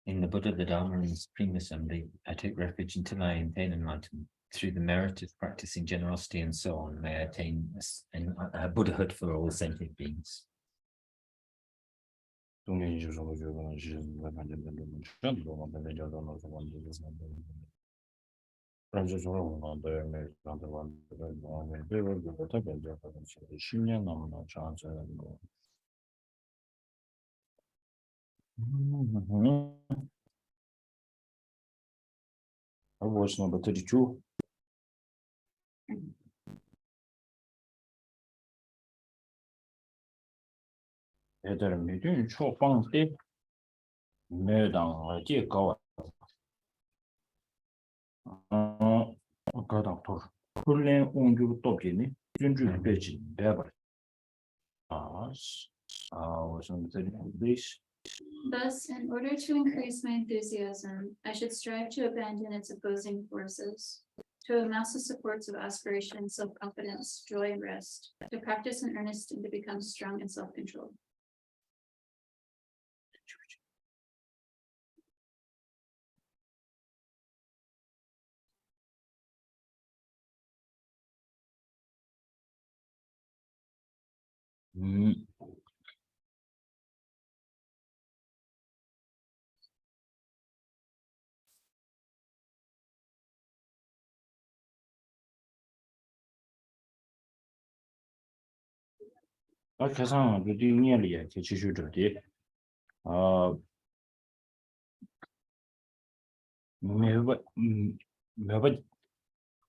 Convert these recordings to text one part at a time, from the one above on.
In the Buddha, the Dharma, and the Supreme Assembly, I take refuge until I attain enlightenment. Through the merit of practicing generosity and so on, may I attain a Buddhahood for all sentient beings. Verse number 32. Thus, in order to increase my enthusiasm, I should strive to abandon its opposing forces, to amass the supports of aspiration, self-confidence, joy, and rest, to practice in earnest and to become strong and self-controlled.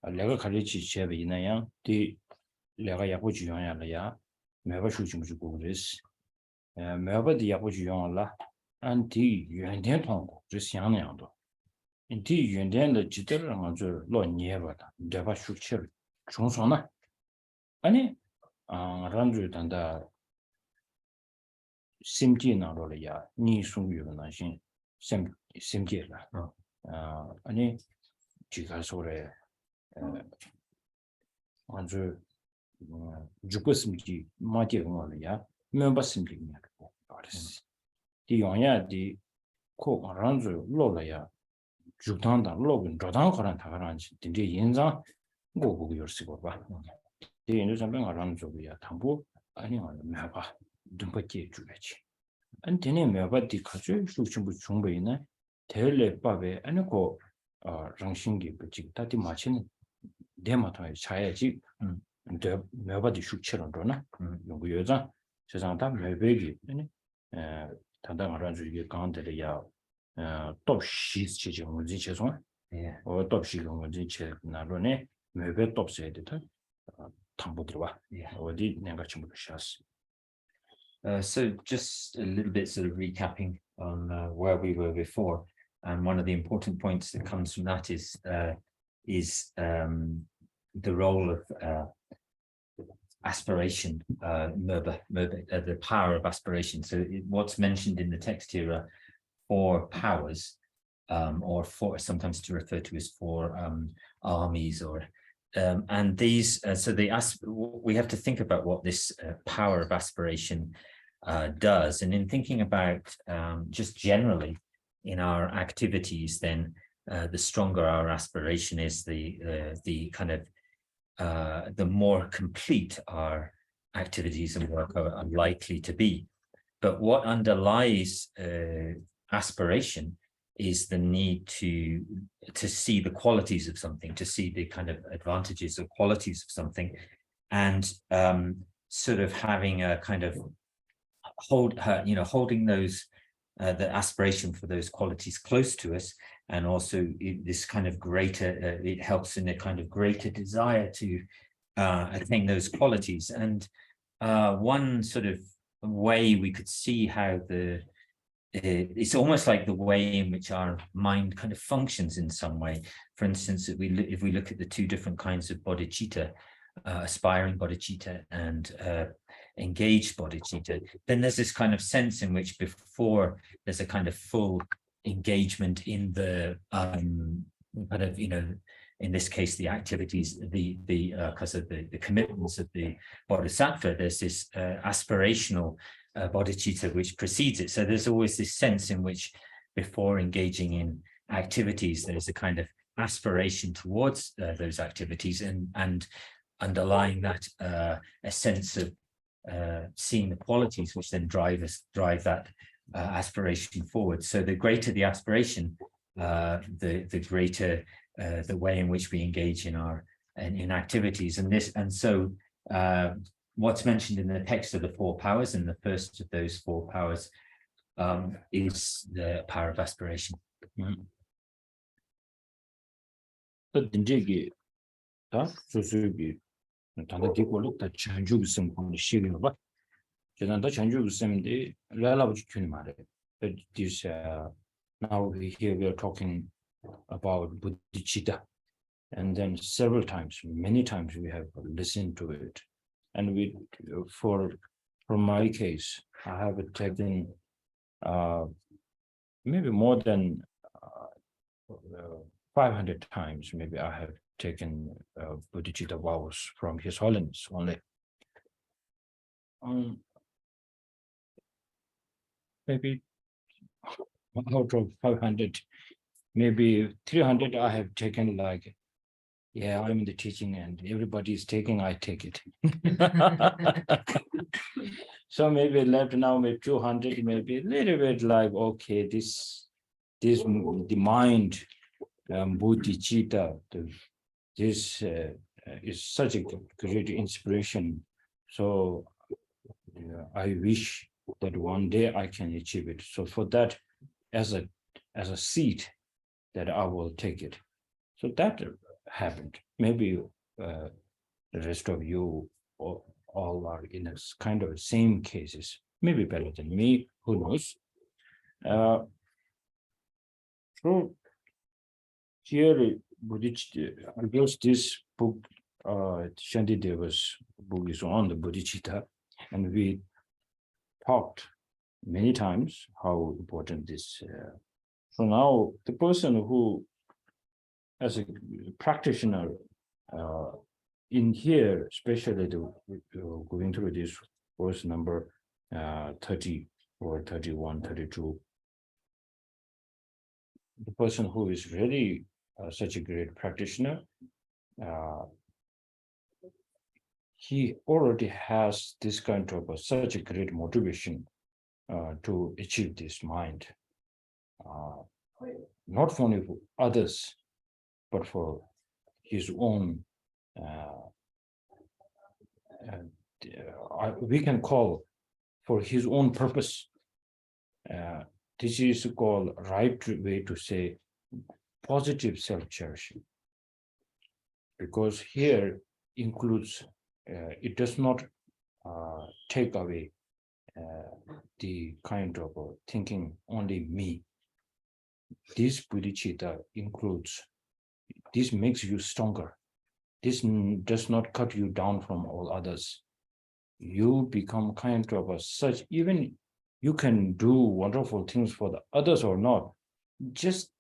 내가 가르치 제비나야 디 내가 야고 주용야라야 매바 수치무고 그랬어 매바디 야고 주용라 안티 연된 통고 저想那样的 인티 연된의 지대를 먼저 로니에바다 내가 수치를 중소나 아니 란주 단다 심지나로야 니 수유는 신 심지라 아니 지가 소래 먼저 죽었음지 마디응어야 멤버심이냐 그랬어. 디용야디 코 란주 로라야 죽단다 로근 저단 거란 다가란지 딘데 인상 고고 요르시고 봐. 디인도 잠깐 란주야 당부 아니 매봐 dumbaji 주야지. 안테네 매바디 가져 수침부 중배이네 대례 밥에 아니고 정신기 그지 다디 마치는 데마토에 차야지 매바디 숙처럼도나 요거 여자 세상다 매배기 아니 단단 알아주기 강들이야 톱시 지금 문제 죄송 톱시 문제 제 나로네 매배 톱스에 됐다 담보 들어와 어디 내가 좀 샤스. So just a little bit sort of recapping on where we were before, and one of the important points that comes from that is the role of aspiration, the power of aspiration. So what's mentioned in the text here are four powers, or four, sometimes to refer to as four armies, or and these. So we have to think about what this power of aspiration does, and in thinking about just generally in our activities, then the stronger our aspiration is, the kind of the more complete our activities and work are likely to be. But what underlies aspiration is the need to see the qualities of something, to see the kind of advantages or qualities of something, and sort of having a kind of holding those the aspiration for those qualities close to us, and also this kind of greater it helps in a kind of greater desire to attain those qualities. And one sort of way we could see how it's almost like the way in which our mind kind of functions in some way. For instance, if we look at the two different kinds of bodhicitta, aspiring bodhicitta and engaged bodhicitta, then there's this kind of sense in which before there's a kind of full engagement in the kind of, in this case, the activities, because of the commitments of the bodhisattva, there's this aspirational bodhicitta which precedes it. So there's always this sense in which before engaging in activities, there's a kind of aspiration towards those activities, and underlying that a sense of seeing the qualities which then drive that aspiration forward. So the greater the aspiration, the greater the way in which we engage in activities. And so what's mentioned in the text of the four powers, and the first of those four powers is the power of aspiration. Now here we are talking about Buddhichitta, and then several times, many times we have listened to it, and from my case, I have taken maybe more than 500 times. Maybe I have taken Buddhichitta vows from His Holiness only. Maybe out of 500, maybe 300 I have taken, like, yeah, I'm in the teaching and everybody is taking, I take it. So maybe left now, maybe 200, maybe a little bit like, okay, the mind, bodhicitta, this is such a great inspiration. So I wish that one day I can achieve it. So for that, as a seed, that I will take it. So that happened. Maybe the rest of you all are in a kind of same cases, maybe better than me, who knows. So here, I guess this book, Shantideva's book, is on the Buddhichitta, and we talked many times how important this. So now the person who, as a practitioner, in here, especially going through this verse number 30 or 31, 32, the person who is really such a great practitioner, he already has this kind of such a great motivation to achieve this mind, not only for others, but for his own, we can call for his own purpose. This is called right way to say positive self-cherishing, because here includes, it does not take away the kind of thinking only me. This bodhicitta includes, this makes you stronger. This does not cut you down from all others. You become kind of such, even you can do wonderful things for the others or not. Just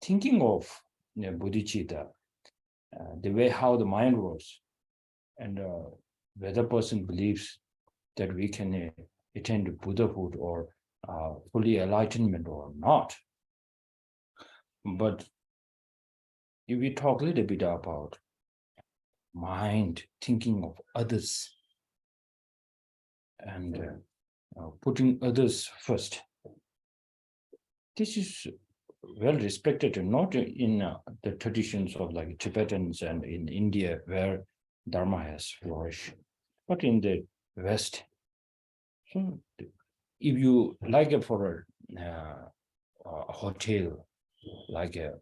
thinking of bodhicitta, the way how the mind works, and whether person believes that we can attain Buddhahood or fully enlightenment or not. But if we talk a little bit about mind thinking of others and putting others first, this is well respected, not in the traditions of like Tibetans and in India where Dharma has flourished, but in the West. So if you like it for a hotel, like a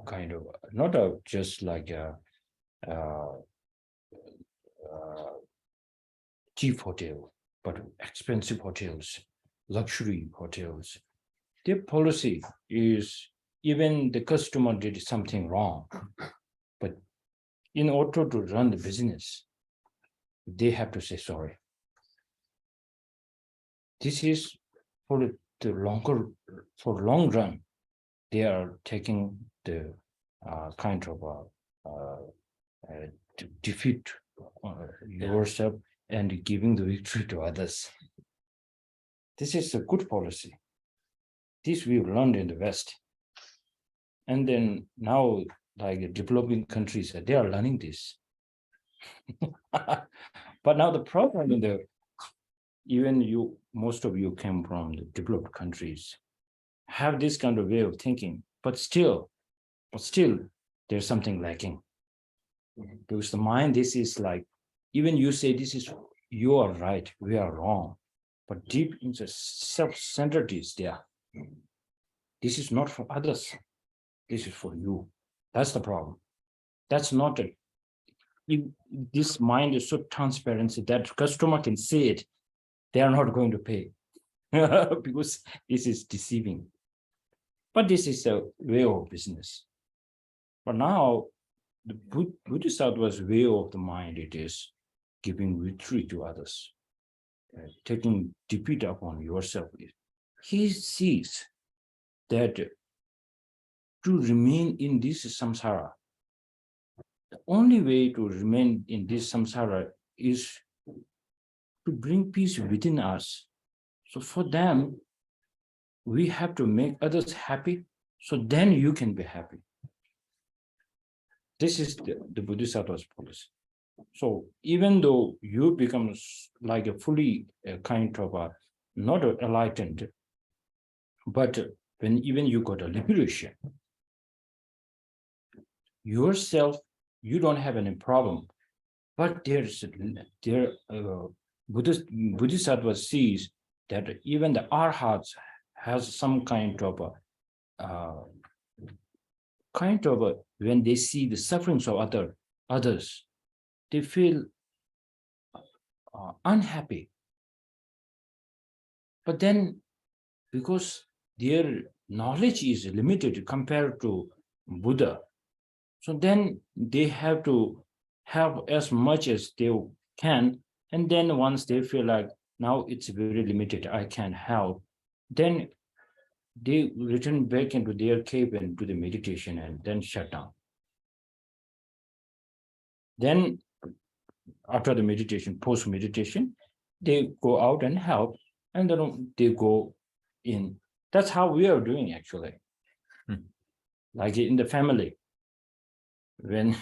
kind of, not just like a cheap hotel, but expensive hotels, luxury hotels. Their policy is even the customer did something wrong, but in order to run the business, they have to say sorry. This is for the long run. They are taking the kind of to defeat yourself and giving the victory to others. This is a good policy. This we've learned in the West. And then now, like developing countries, they are learning this. But now the problem in most of you came from the developed countries, have this kind of way of thinking, but still, there's something lacking. Because the mind, this is like, even you say this is, you are right, we are wrong, but deep in the self-centered is there. This is not for others. This is for you. That's the problem. That's not it. This mind is so transparent that customer can see it. They are not going to pay because this is deceiving. But this is a way of business. But now the Bodhisattva's way of the mind, it is giving victory to others, taking defeat upon yourself. He sees that to remain in this samsara, the only way to remain in this samsara is to bring peace within us. So for them, we have to make others happy, so then you can be happy. This is the Bodhisattva's policy. So even though you become like a fully kind of not enlightened, but when even you got a liberation, yourself, you don't have any problem. But Bodhisattva sees that even the arhats has some kind of when they see the sufferings of others, they feel unhappy. But then, because their knowledge is limited compared to Buddha, so then they have to have as much as they can, and then once they feel like now it's very limited, I can't help, then they return back into their cave and do the meditation and then shut down. Then after the meditation, post-meditation, they go out and help, and then they go in. That's how we are doing actually. Like in the family, when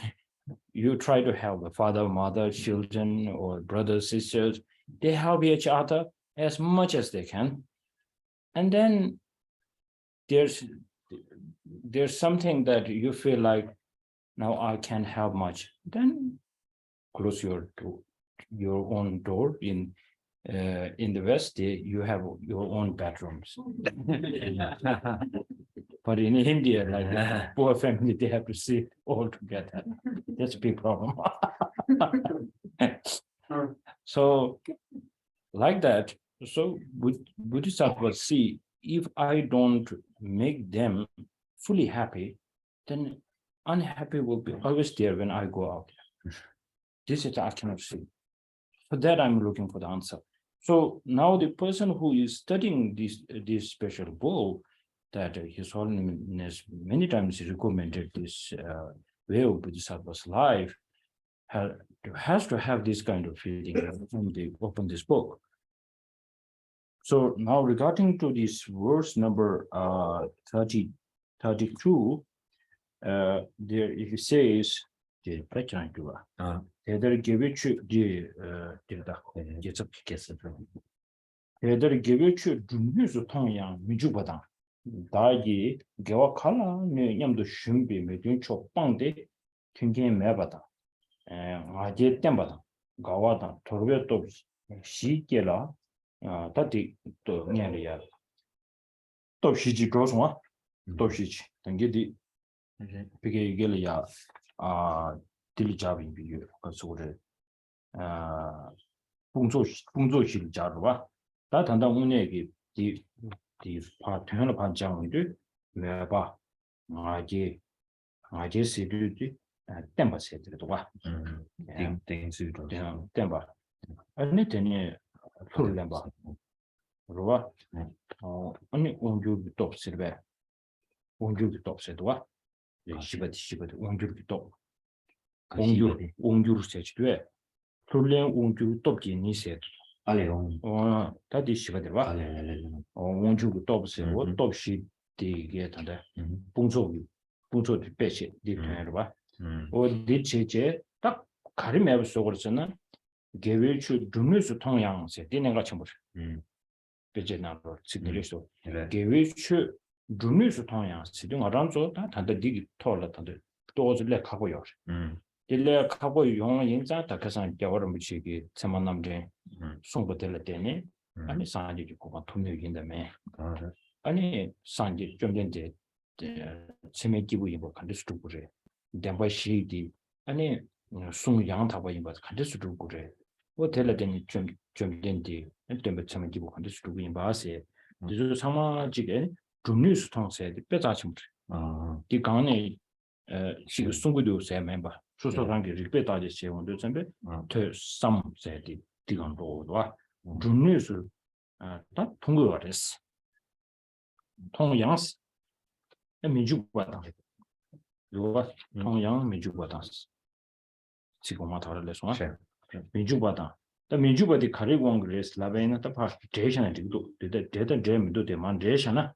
you try to help the father, mother, children, or brothers, sisters, they help each other as much as they can. And then there's something that you feel like, now I can't help much. Then close your own door. In the West, you have your own bedrooms. But in India, like the poor family, they have to sit all together. That's a big problem. So, like that, so Bodhisattva see, if I don't make them fully happy, then unhappy will be always there when I go out. This is I cannot see. For that, I'm looking for the answer. So now the person who is studying this special book, that His Holiness many times recommended this way of Bodhisattva's life, has to have this kind of feeling when they open this book. So now regarding to this verse number 32, there it says, 다기 개와 칼라 냠도 shum비 메든 촉방데 튕게 매바다 아제 땜바다 가와다 토르베도 시게라 다디 또 냐리야 또 시지 조송아 또 시지 당게디 비게 이게리야 딜리자비 비유 그소를 공조실 자르와 다 단다 문에기 the part turn upon Jang do, whereby I just see the temper set to what things who don't. temper. I need any full number. Roa, only on you top silver. On you top set what? Shibet, on you top. On you set to it. Fully on you top in said. Oh, that is Shiva. On you top set what top sheet the get under Punzo to patch it, deep or did che, tak Karim ever so gave you to do to Tong Yang said, didn't got chamber. Vegetable signal gave you to do to Tong Yang sitting around so that and the dig toilet and the doors let cover yours. The layer cover young in that Takasan Yawamuchi, Samanam Jane, Songatella Dene, and the Sandy you go to me in the man. And Sandy jumped in the Semeki Wimbo can distribute. Then by she and Sung Yang Tawa but can distribute. What tell it then jumped in the and then but some people can distribute in Basse. This is some chicken to news tongue said the petachum. The Gani she was Sungudu say member. So rank repeat I just say on the same to some said the Digon road. To news that Tunguaris. Tong Yangs and Miju Batan. You what Tong Yang Miju Batans. Sigomata lesson. Miju Batan. The Miju Bati Karigong Grace, Lavena, the participation and the data gem do demandation.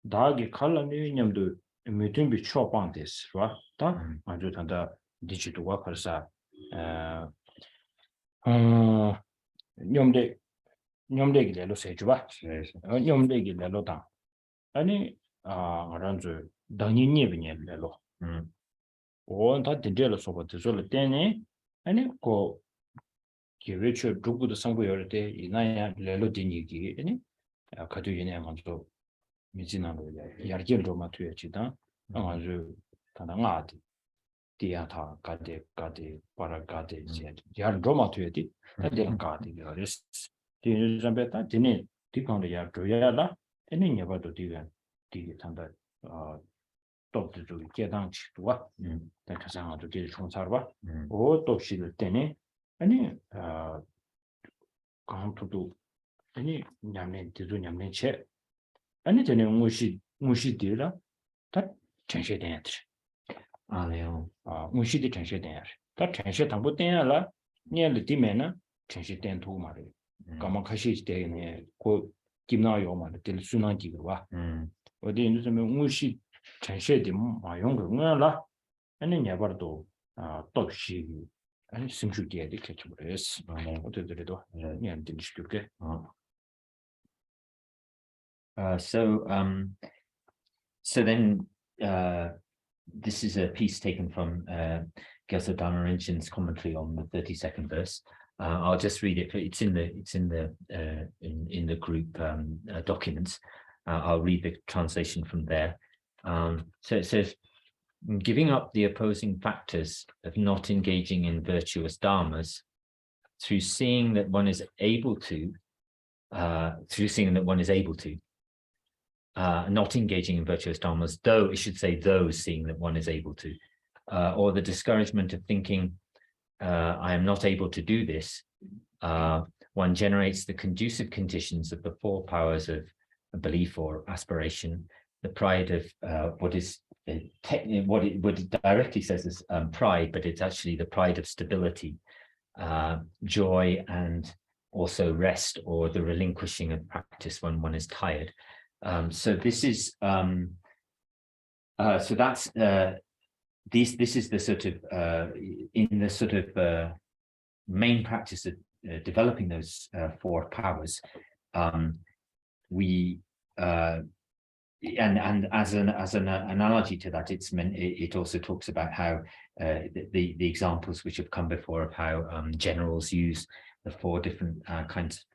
Dagi color name do a mutant be chop on this, right? I do the digital workers are Nyomde Lelo Sejua, Nyomde Lelo down. Any around the Dani Lelo. All that the jealous over the Zola Dene, and it go give it to do good somewhere day in Lelo Dinigi, any Katuina Manto Mizina Yargil Roma to Chita, Amazu Tanangati, Diata, Gade, Paragade, Yard Roma to it, that didn't got the rest. Dinizabeta, Dini, Dicon the Yardoyala, and in about the Digan, Digitanda, top to get down to what? That Casana to get from Sarva, or top she the Tene, any come to do any Yamin to do Yamin check. Anything Mushi dealer, that change it entry. Mushi the change it entry. That change it and put in near the Dimena, change it then to Mari. Kamakashi stay in a quote, Gimna Yoma, till Sunaki. Or the Mushi change it, my younger la, and then Yabardo, top she, and seems to get the catch of this. What did the door? Yeah, didn't you get? So then this is a piece taken from Gyaltsen Dharma Rinpoche's commentary on the 32nd verse. I'll just read it. It's in the group documents. I'll read the translation from there. So it says, giving up the opposing factors of not engaging in virtuous dharmas through seeing that one is able to, not engaging in virtuous dharmas, though it should say those seeing that one is able to, or the discouragement of thinking I am not able to do this, one generates the conducive conditions of the four powers of belief or aspiration, the pride of what it directly says is pride, but it's actually the pride of stability, joy, and also rest, or the relinquishing of practice when one is tired. So this is so that's this is the sort of in the sort of main practice of developing those four powers. We and as an analogy to that, it also talks about how the examples which have come before of how generals use the four different kinds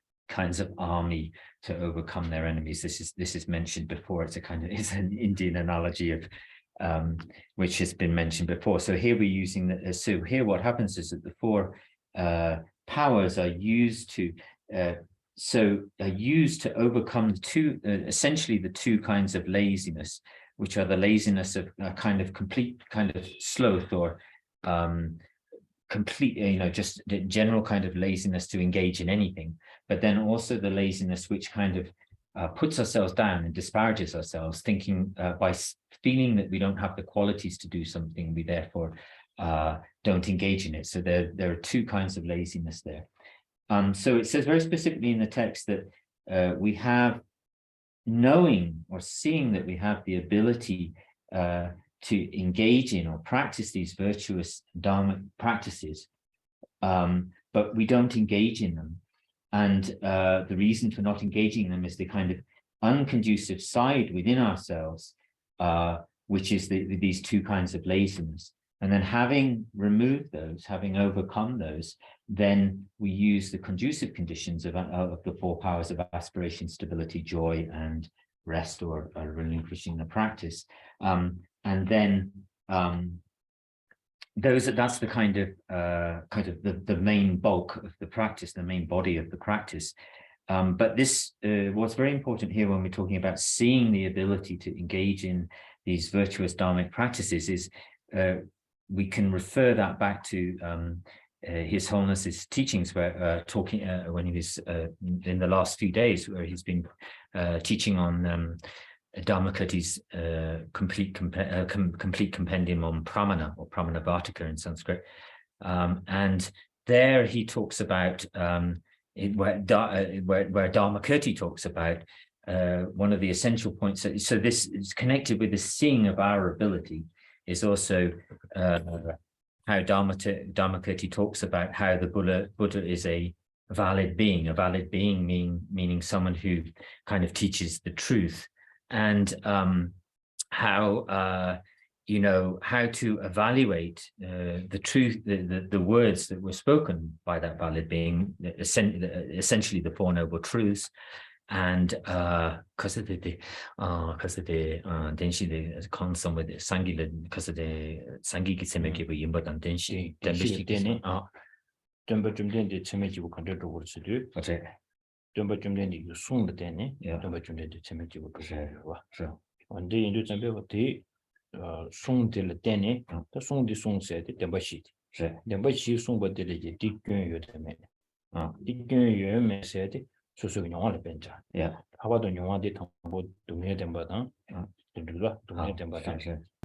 of army to overcome their enemies. This is mentioned before. It's an Indian analogy of which has been mentioned before. So here we're using so here what happens is that the four powers are used to used to overcome essentially the two kinds of laziness, which are the laziness of kind of complete kind of sloth, or complete, just the general kind of laziness to engage in anything, but then also the laziness which kind of puts ourselves down and disparages ourselves, thinking by feeling that we don't have the qualities to do something, we therefore don't engage in it. So there are two kinds of laziness there. So it says very specifically in the text that we have knowing or seeing that we have the ability to engage in or practice these virtuous dharmic practices, but we don't engage in them. And the reason for not engaging in them is the kind of unconducive side within ourselves, which is these two kinds of laziness. And then having removed those, having overcome those, then we use the conducive conditions of the four powers of aspiration, stability, joy, and rest, or relinquishing the practice. And then that's the kind of the main bulk of the practice, the main body of the practice. But this what's very important here when we're talking about seeing the ability to engage in these virtuous dharmic practices is we can refer that back to His Holiness's teachings, where when he was in the last few days, where he's been teaching on Dharmakirti's complete compendium on Pramana, or Pramana Vartika in Sanskrit, and there he talks about where Dharmakirti talks about one of the essential points. So this is connected with the seeing of our ability, is also how Dharmakirti talks about how the Buddha is a valid being meaning someone who kind of teaches the truth, and how to evaluate the truth, the words that were spoken by that valid being, essentially the Four Noble Truths. And because of the denshi the consum with sangi, because of the sangi kisemeki with yimba and denshi Dumba Jumden de Timothy will conduct the words to do. Okay. Dumba Jumden you soon the denny, Dumba Jumden de Timothy will go. One day in the Zambe what they song de la denny, the song the song said the Dumba sheet. Dumba she song but delegate Dick you the man. Dick you may said, so you want a bench. Yeah. How about you want it to me them but to do that to me them but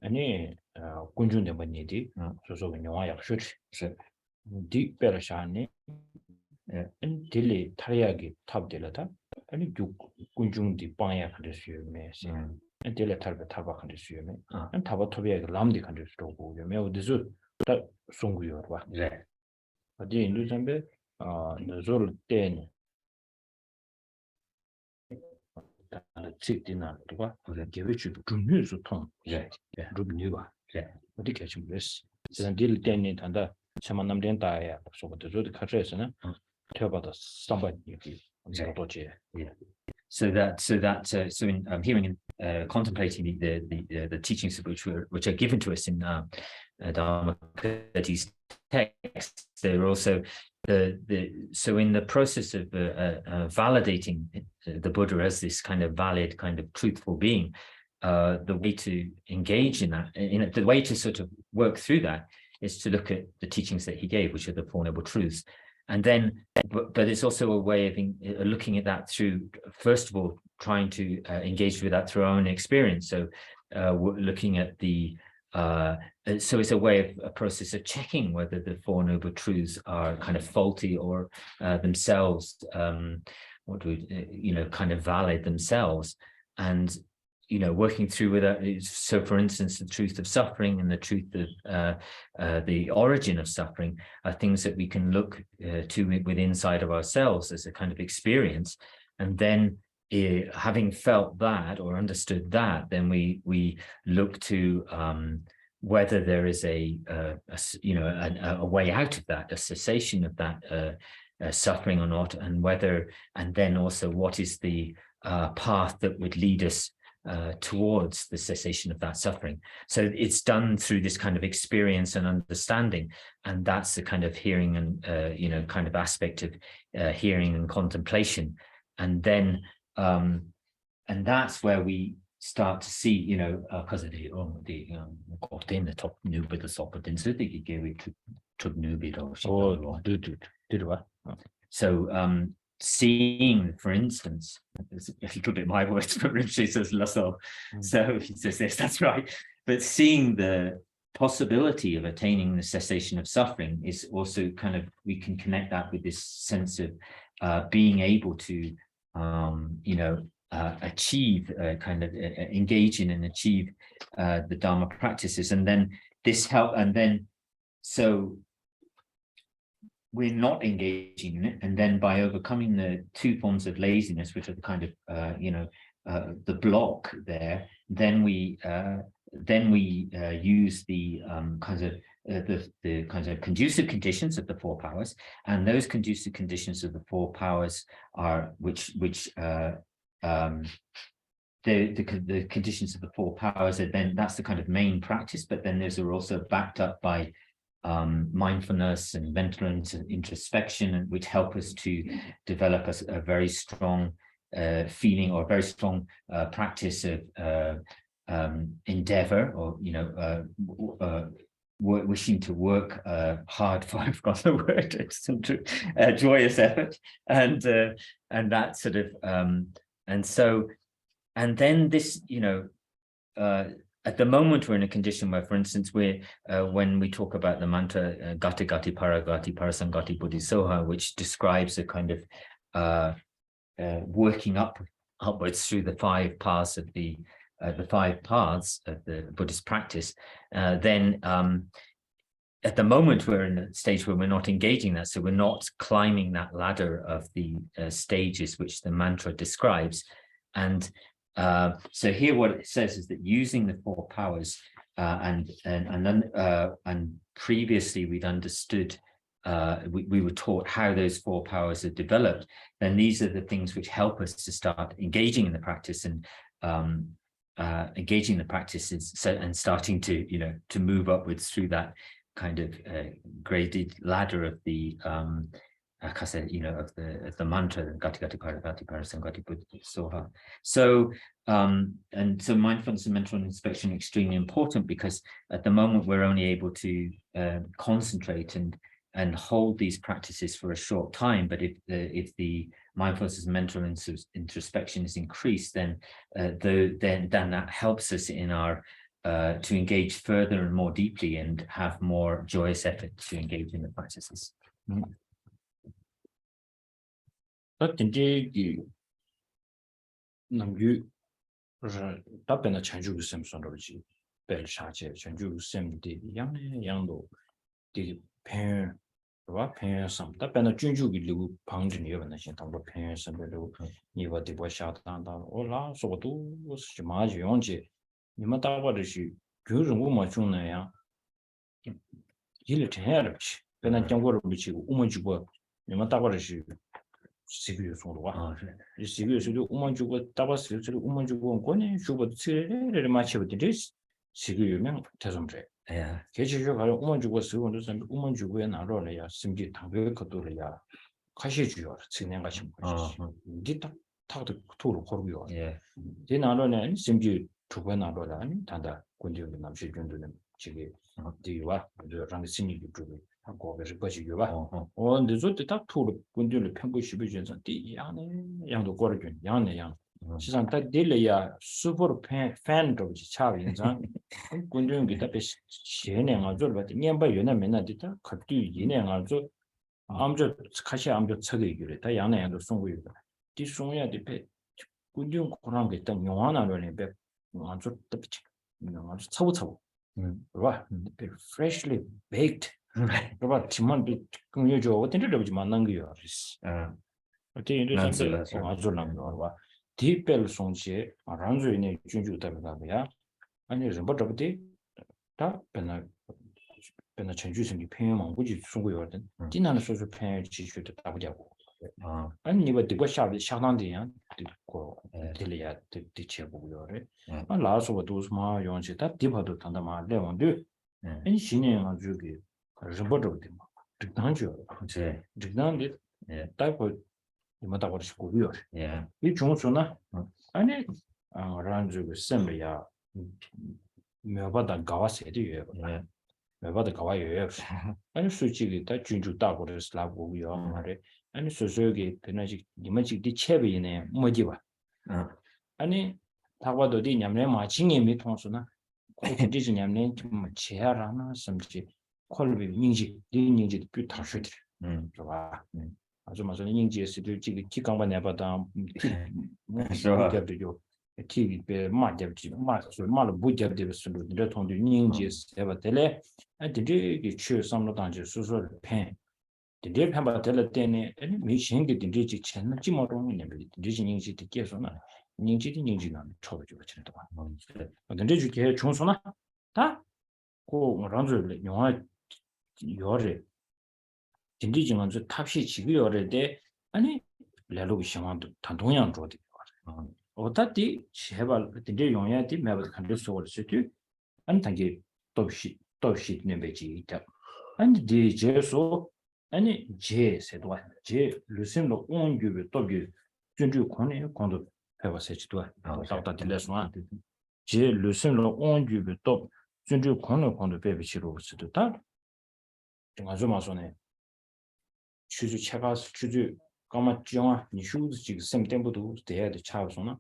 any Kunjun the Banidi, so you want your church. Deep Perashani and Dilly Tariagi Tab Delata, and you Kunjung di Baya Kandishu may say, and Dilla Tarba Tabak and Dissume, and Tabatobia Lamdi Kandishu, you may have the that song you are. But the Induzambe, the Zol Den Chitina, give it to news to Tom, Rubnuba, what the catching this. Then Dill Den and that. Chamanam Dentaya, so what the road catches, tell about somebody. Yeah. So in hearing and contemplating the teachings which are given to us in Dharmakirti's text, they're also so in the process of validating the Buddha as this kind of valid, kind of truthful being, the way to engage in that, the way to sort of work through that, is to look at the teachings that he gave, which are the Four Noble Truths. And then, but it's also a way of looking at that through, first of all, trying to engage with that through our own experience. So looking at so it's a way of a process of checking whether the Four Noble Truths are kind of faulty or themselves, kind of valid themselves. And working through with that. So, for instance, the truth of suffering and the truth of the origin of suffering are things that we can look to with inside of ourselves as a kind of experience. And then having felt that or understood that, then we look to whether there is a way out of that, a cessation of that suffering or not, and then also what is the path that would lead us towards the cessation of that suffering. So it's done through this kind of experience and understanding, and that's the kind of hearing and kind of aspect of hearing and contemplation. And then and that's where we start to see, because of the top new bit of support in the gave to new bit of so seeing, for instance, a little bit my words, but Rinpoche says lasso. So he says yes, that's right. But seeing the possibility of attaining the cessation of suffering is also kind of, we can connect that with this sense of being able to achieve kind of engage in and achieve the Dharma practices. And then this help, and then so we're not engaging in it, and then by overcoming the two forms of laziness, which are the kind of the block there, then we use the kinds of the kinds of conducive conditions of the four powers, and those conducive conditions of the four powers are the conditions of the four powers are then, that's the kind of main practice, but then those are also backed up by mindfulness and mental introspection, which help us to develop a very strong feeling, or very strong practice of endeavor, or wishing to work hard for, I've got the word, it's joyous effort, and that sort of and then this, at the moment we're in a condition where, for instance, when we talk about the mantra gati gati paragati parasangati bodhisoha, which describes a kind of working upwards through the five paths of the 5 paths of the Buddhist practice, then at the moment we're in a stage where we're not engaging that, so we're not climbing that ladder of the stages which the mantra describes. And so here what it says is that using the 4 powers, and previously we'd understood, we were taught how those 4 powers are developed, then these are the things which help us to start engaging in the practice, and engaging the practices, and starting to to move upwards through that kind of graded ladder of the of the mantra gati gati paragati parasangati bodhisoha. So and so mindfulness and mental inspection are extremely important, because at the moment we're only able to concentrate and hold these practices for a short time. But if the mindfulness and mental introspection is increased, then then that helps us in our to engage further and more deeply, and have more joyous effort to engage in the practices. 답변은 전주 쌤 손으로지 벨샤제 전주 쌤들이 양도 되게 와 팬섬 답변은 준주기 리고 방준이 여러분 신 당도 팬섬들로 이거 되고 샤단다 올라 소도 시 마지 용지 니만 다버듯이 교정 뭐 중나야 일을 해야지 그냥 정보를 붙이고 우먼 주고 니만 다버듯이 시비를 손으로 이 시비에서도 우먼 주고 다버스 저리 우먼 주고 권에 주고 츠레를 맞춰버리듯이 시비면 대성제 예 계시죠 가려 우먼 주고 쓰고도 좀 우먼 주고에 나로래야 심지 당벽 것도래야 가시 주요 진행 같이 뭐지 이제 딱 타도 도로 걸고요 예 제 나로는 심지 두번 나로라 아니 단다 군대의 남실 정도는 지금 뒤와 랑 신이 주고 하고 그래서 거기 요봐 근데 저때 딱 도로 군대를 편고 싶으셔서 뒤 양도 걸어준 양 시장 딱 딜이야 슈퍼 팬도 차비 인상 군대는 답에 시행을 아주 받이 년바 연에 맨날 됐다 갑자기 이내가 아주 아무저 같이 아무저 처리기를 다 양내도 송고요 뒤 송야 뒤에 군대 고랑 게 있다 영화나로는 배 아주 답이 아주 차고 봐 freshly baked 봐 팀만 그녀죠 어떻게 되지 만난 거요 어떻게 이래서 아주 남도 봐 디펠 송지 아란주인의 준주다면야 아니 뭐 저부터 다 변나 전주생이 평행만 보지 송고요든 디나는 소소 평행 지슈도 따보자고 아니 이거 되고 샤당디야 되고 딜이야 되체 보고요래 아 라서 도스마 용지다 디바도 단다마 레원도 아니 신이 가지고 르버도 되마 등단죠 제 등단데 타이프 이마다 버리시고요 예 이 중소나 아니 란주고 셈이야 메바다 가와세디요 예 메바다 가와요 아니 솔직히 다 준주 따고를 슬라고요 말에 아니 소소하게 그나지 이마직디 체비네 뭐지 봐 아니 타과도디 냠내 마칭이 미통수나 코디지 냠내 좀 제하라나 섬지 콜비 닝지 닝지 뷰 타슈드 좋아 아주 맞아 닝지에서도 지금 기강반 내봐다 뭐 티비에 맞잡지 맞죠 말로 부잡되는 수로 이런 통도 닝지에서 해봐들래 아들이 취 삼로 단지 수술 팬 dinde pemba tele tene eni mi shingi dinde ji chen ji mo rong ne bi dinde ji ning ji de ge so na ning ji na cho de ju chen de ba dinde ju ge chung so na ta ko rang zu le yong a yo re dinde ji ngan zu ta phi ji ge yo re de ani le lo gi xiang de tan dong yang zhuo de o ta di che ba dinde yong ya di me ba kan de so de tu an tang ge do shi ne be ji ta an di je so 아니 제 세도와 제 루심로 온규베 또비 준주 권에 권도 배워서지도 답다 들려서 제 루심로 온규베 또 준주 권에 배비치로 쓰도 다 제가 좀 와서네 추주 차가스 추주 까마 지영아 니 슈즈 지금 셈템부도 대야도 차우서나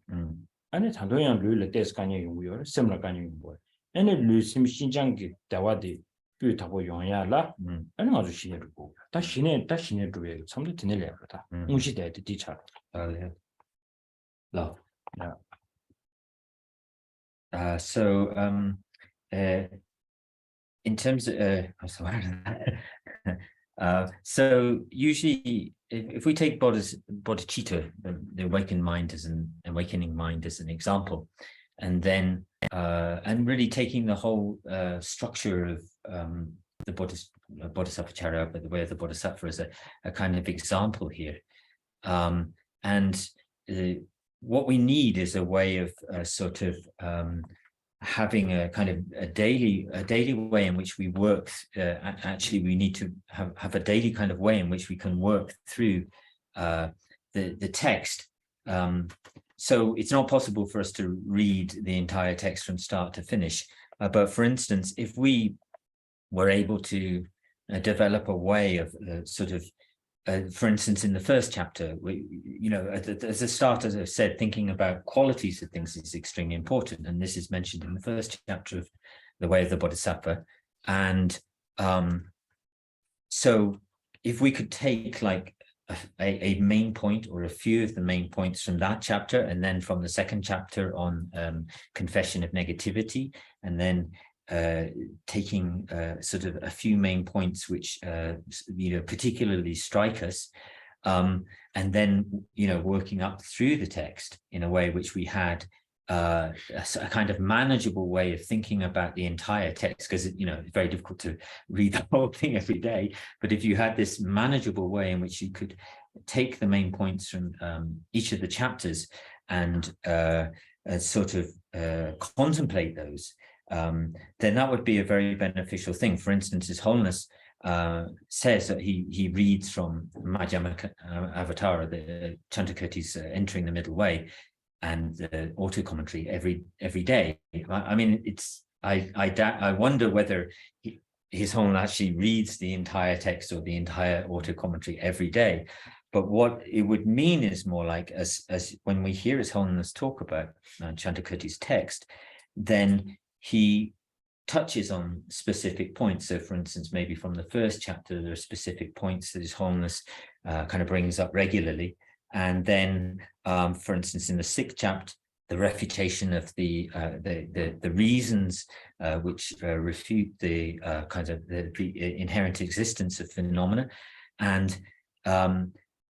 아니 단도양 룰레 데스 간이 용고요 셈라 간이 용고 아니 루심 신장기 대화디 뷰타고 용야라 아니 아주 신의를 보고 다 신의 주에 참도 되네려 그러다 무시대 뒤차 love yeah so in terms of so usually if we take bodhicitta, the awakened mind as an awakening mind as an example, and then and really taking the whole structure of the Bodhisattva, but the way of the Bodhisattva as a kind of example here. And what we need is a way of sort of having a kind of a daily way in which we work. Actually, we need to have a daily kind of way in which we can work through the text. So it's not possible for us to read the entire text from start to finish. But for instance, if we were able to develop a way of sort of, for instance, in the first chapter, as a start, as I've said, thinking about qualities of things is extremely important. And this is mentioned in the first chapter of The Way of the Bodhisattva. And so if we could take like a main point or a few of the main points from that chapter, and then from the second chapter on confession of negativity, and then taking sort of a few main points which particularly strike us, and then working up through the text in a way which we had a kind of manageable way of thinking about the entire text, because it's very difficult to read the whole thing every day. But if you had this manageable way in which you could take the main points from each of the chapters and sort of contemplate those, then that would be a very beneficial thing. For instance, His Holiness says that he reads from Madhyamaka Avatara, the Chandrakirti's Entering the Middle Way, and the auto commentary every day. I mean, I wonder whether His Holiness actually reads the entire text or the entire auto commentary every day. But what it would mean is more like, as when we hear His Holiness talk about Chandrakirti's text, then he touches on specific points. So, for instance, maybe from the first chapter, there are specific points that His Holiness kind of brings up regularly. And then, for instance, in the sixth chapter, the refutation of the reasons which refute the kind of the inherent existence of phenomena, and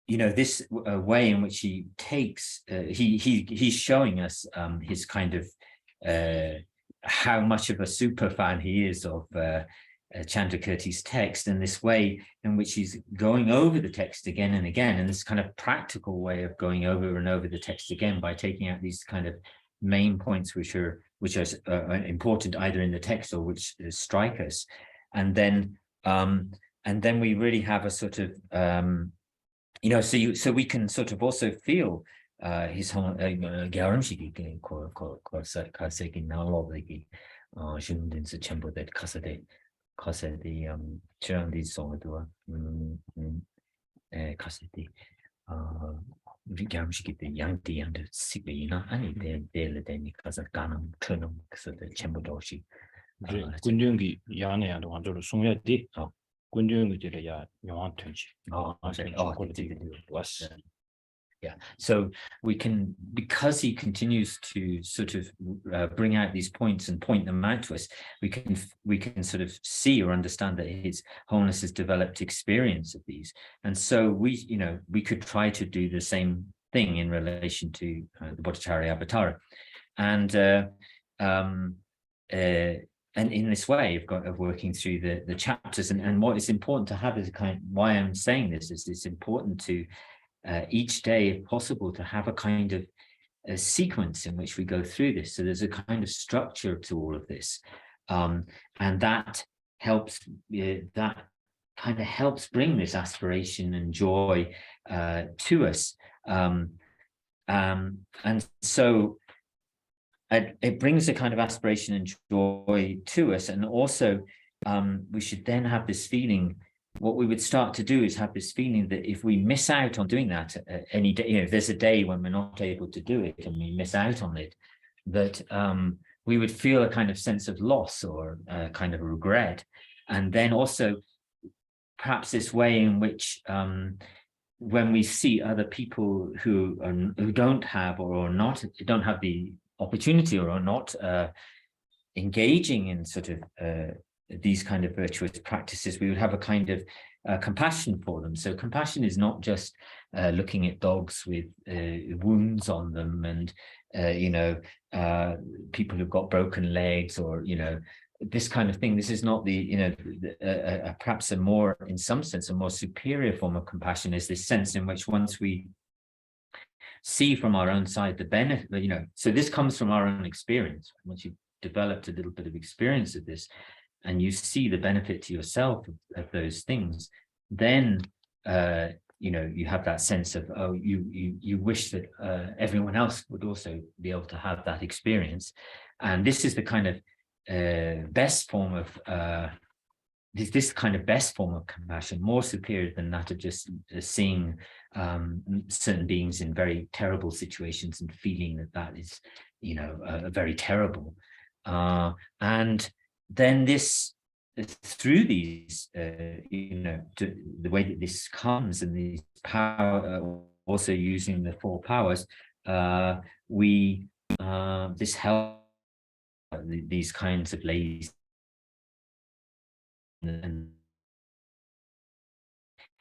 this way in which he takes he's showing us his kind of how much of a super fan he is of Chandrakirti's text, and this way in which he's going over the text again and again, and this kind of practical way of going over and over the text again by taking out these kind of main points which are important either in the text or which strike us, and then we really have a sort of so we can sort of also feel his 군중기 야네야도 완전로 송야디 군중기들의 야 영원 튼지 Yeah, so we can, because he continues to sort of bring out these points and point them out to us, we can sort of see or understand that His Holiness has developed experience of these, and so we could try to do the same thing in relation to the Bodhicharya Avatara, and in this way of working through the chapters, and what is important to have is why I'm saying this is it's important to each day, if possible, to have a kind of a sequence in which we go through this. So there's a kind of structure to all of this, and that helps. That kind of helps bring this aspiration and joy to us, and so it brings a kind of aspiration and joy to us, and also we should then have this feeling. What we would start to do is have this feeling that if we miss out on doing that any day, if there's a day when we're not able to do it and we miss out on it, that we would feel a kind of sense of loss or a kind of regret. And then also perhaps this way in which when we see other people who don't have or don't have the opportunity or are not engaging in sort of these kind of virtuous practices, we would have a kind of compassion for them. So compassion is not just looking at dogs with wounds on them and people who've got broken legs or this kind of thing. This is not the perhaps a more, in some sense, a more superior form of compassion is this sense in which once we see from our own side the benefit, so this comes from our own experience. Once you've developed a little bit of experience of this, and you see the benefit to yourself of those things, then you have that sense of you wish that everyone else would also be able to have that experience, and this is the kind of best form of this kind of best form of compassion, more superior than that of just seeing certain beings in very terrible situations and feeling that is very terrible, and then this, through these, the way that this comes and these power, also using the 4 powers, this helps these kinds of lazy and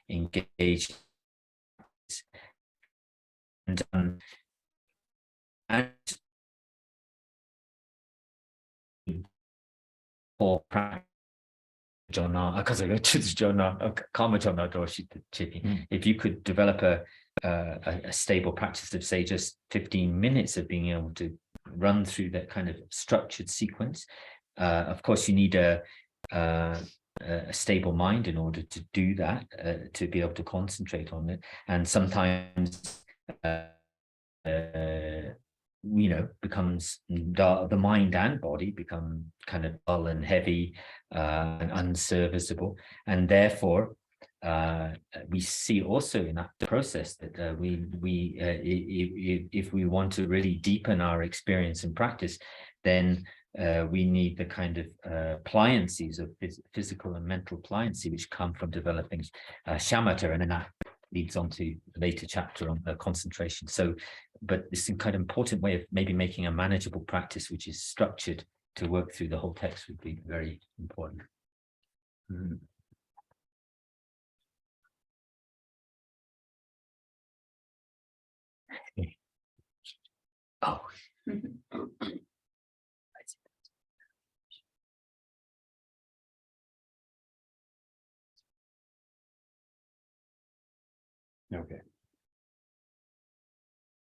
engage and for practice. If you could develop a stable practice of, say, just 15 minutes of being able to run through that kind of structured sequence, of course you need a stable mind in order to do that, to be able to concentrate on it, and sometimes becomes the mind and body become kind of dull and heavy and unserviceable, and therefore we see also in that process that if we want to really deepen our experience and practice, then we need the kind of pliancies of physical and mental pliancy which come from developing shamatha, and then that leads on to a later chapter on concentration. So, but this kind of important way of maybe making a manageable practice which is structured to work through the whole text would be very important. Oh. Okay.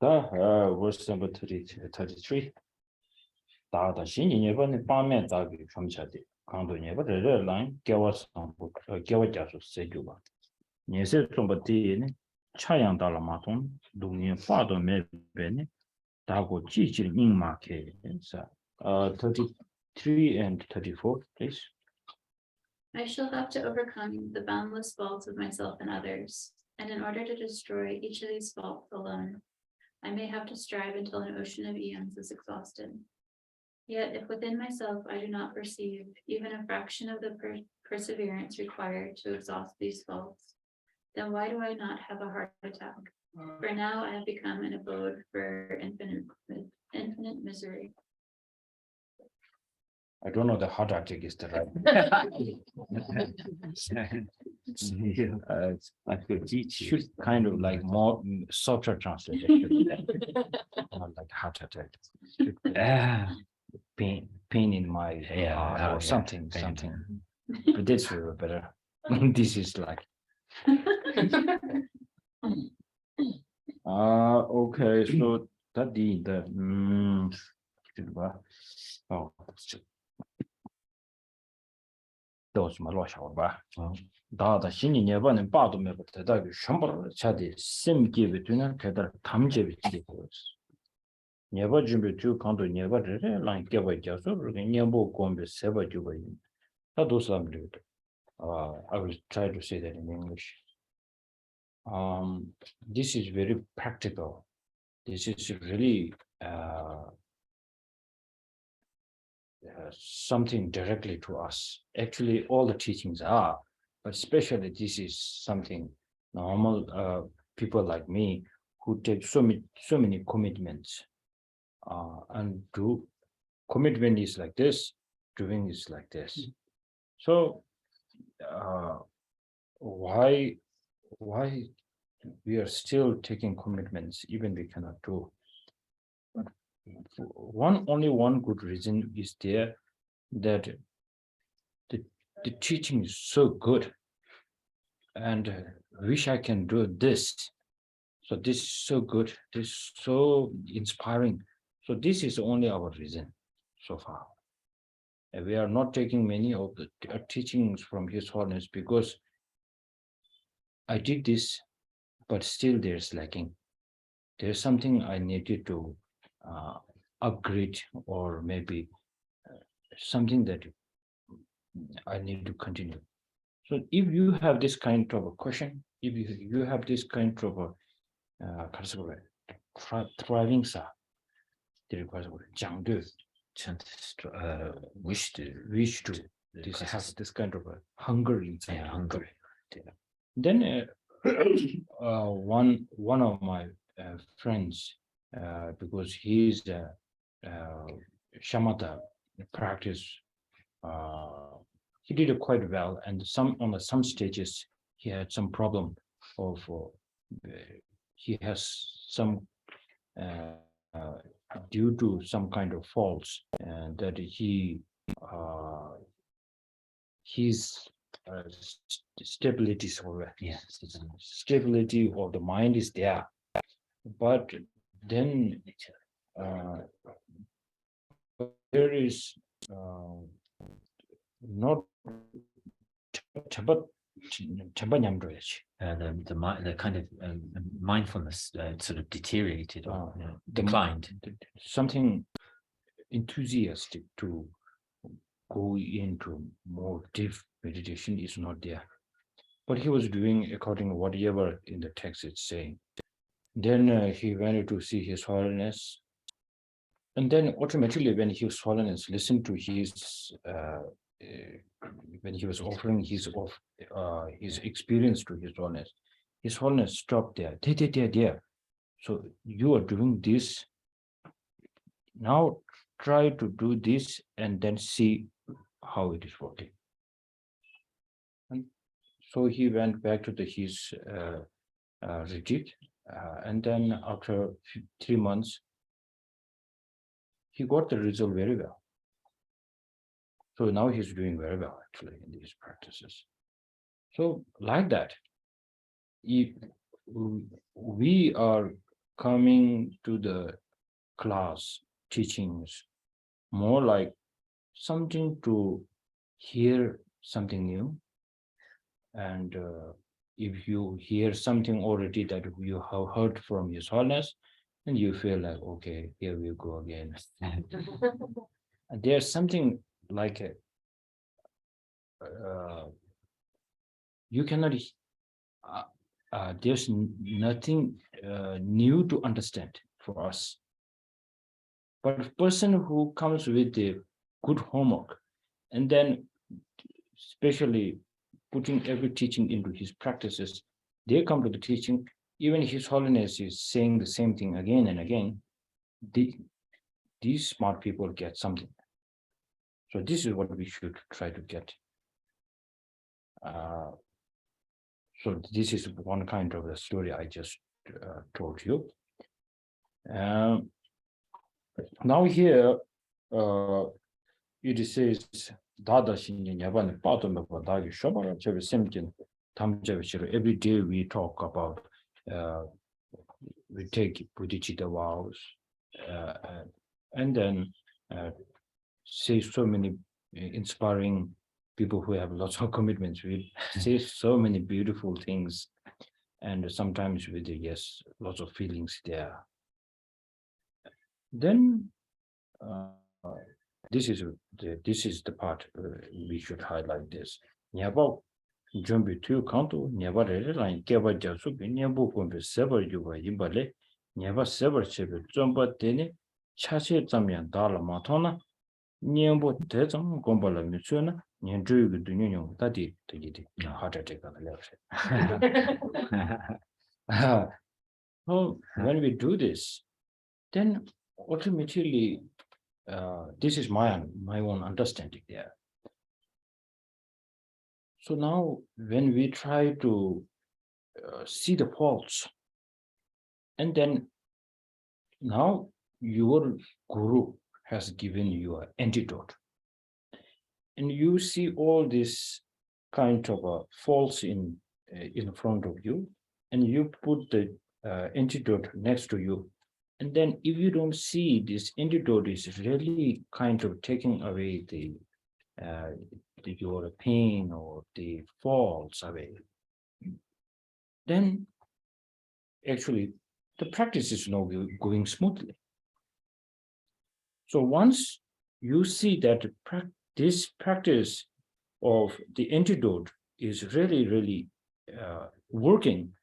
Verse number 33. 다다 신이 예번에 밤에 다기 점차디 강도 예번에 라인 개와서 개와자서 세주가 예세 좀 버티네 차양 달라마통 동네 파도 매베네 다고 지질 인마케 33 and 34 please. I shall have to overcome the boundless faults of myself and others, and in order to destroy each of these faults alone, I may have to strive until an ocean of eons is exhausted. Yet if within myself I do not perceive even a fraction of the perseverance required to exhaust these faults, then why do I not have a heart attack? For now I have become an abode for infinite misery. I don't know the heart attack is the right. I could should kind of like more softer translation. Not like heart attack. Pain in my heart or something. But this will be better. This is like. Okay, so that the oh. 도스 말로 샤워바 다다 신이 네번은 봐도 매버 대다기 샴버를 차디 심기 between 그들 담제 비치 네버 준비 주 간도 네버를 라인 깨버 줘서 그게 네버 공부 세버 주고 다도 삼들 I will try to say that in English. This is very practical. This is really something directly to us. Actually, all the teachings are, but especially this is something normal people like me who take so many commitments and do. Commitment is like this, doing is like this. So why we are still taking commitments even we cannot do? Only one good reason is there, that the teaching is so good and wish I can do this. So this is so good, this is so inspiring. So this is only our reason so far. And we are not taking many of the teachings from His Holiness because I did this, but still there's lacking. There's something I needed to upgrade, or maybe something that I need to continue. So if you have this kind of a question, if you have this kind of a thriving sa, wish to this has this kind of a hunger inside. Yeah, hunger. Then one of my friends, because he's a shamatha practice, he did it quite well, and on some stages he had some problem of he has some due to some kind of faults, and that his stability stability of the mind is there, but then there is not the kind of mindfulness sort of deteriorated or declined. Something enthusiastic to go into more deep meditation is not there. But he was doing according to whatever in the text it's saying. Then he went to see His Holiness. And then automatically when His Holiness listened to his when he was offering his experience to His Holiness stopped there. There. So you are doing this. Now try to do this and then see how it is working. And so he went back to his retreat, and then after 3 months, he got the result very well. So now he's doing very well actually in these practices. So like that, we are coming to the class teachings more like something to hear something new. And if you hear something already that you have heard from His Holiness, and you feel like, okay, here we go again. And there's something like you cannot, there's nothing new to understand for us. But a person who comes with a good homework, and then especially putting every teaching into his practices, they come to the teaching, even His Holiness is saying the same thing again and again, these smart people get something. So this is what we should try to get. So this is one kind of the story I just told you. Now here, it says, every day we talk about, we take Buddhichitta vows, and then say so many inspiring people who have lots of commitments. We say so many beautiful things, and sometimes with yes, lots of feelings there. Then this is the part we should highlight this. Nyaba jumbi tu kanto nyaba re line keba jasu bi nyabu kombe sever yuba yimbale nyaba sever chebe jumba tene chache zamyan dala matona nyambo tezam gombala mitsuna nyenju gu dunyo tadi tigi heart attack so when we do this, then ultimately this is my own understanding there. So now when we try to see the faults, and then now your guru has given you an antidote, and you see all this kind of faults in front of you, and you put the antidote next to you, and then if you don't see this antidote is really kind of taking away your pain or the faults away, then actually the practice is not going smoothly. So once you see that this practice of the antidote is really working,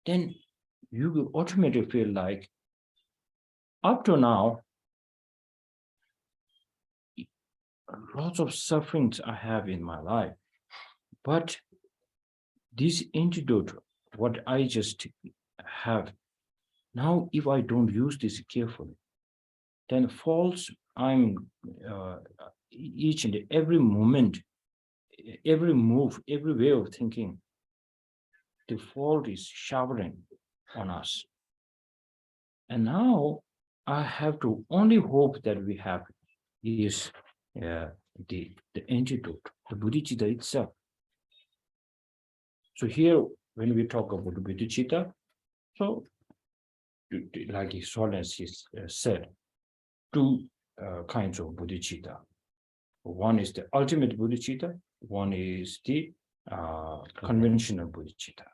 then you will automatically feel like, up to now, lots of sufferings I have in my life, but this antidote, what I just have, now if I don't use this carefully, then faults, I'm each and every moment, every move, every way of thinking, the fault is showering on us. And now I have to only hope that we have is the antidote, the Buddhichitta itself. So here, when we talk about the Buddhichitta, so like His Holiness said, two kinds of Buddhichitta. One is the ultimate Buddhichitta, one is the conventional Buddhichitta.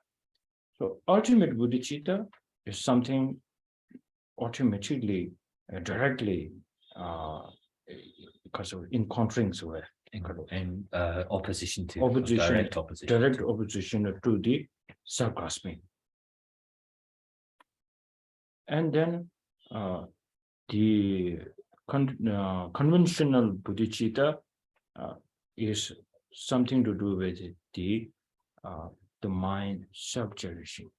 So ultimate Buddhichitta is something automatically, directly, because of encountering with in opposition to direct opposition to the self-grasping. And then the conventional Buddhichitta is something to do with the mind self-cherishing,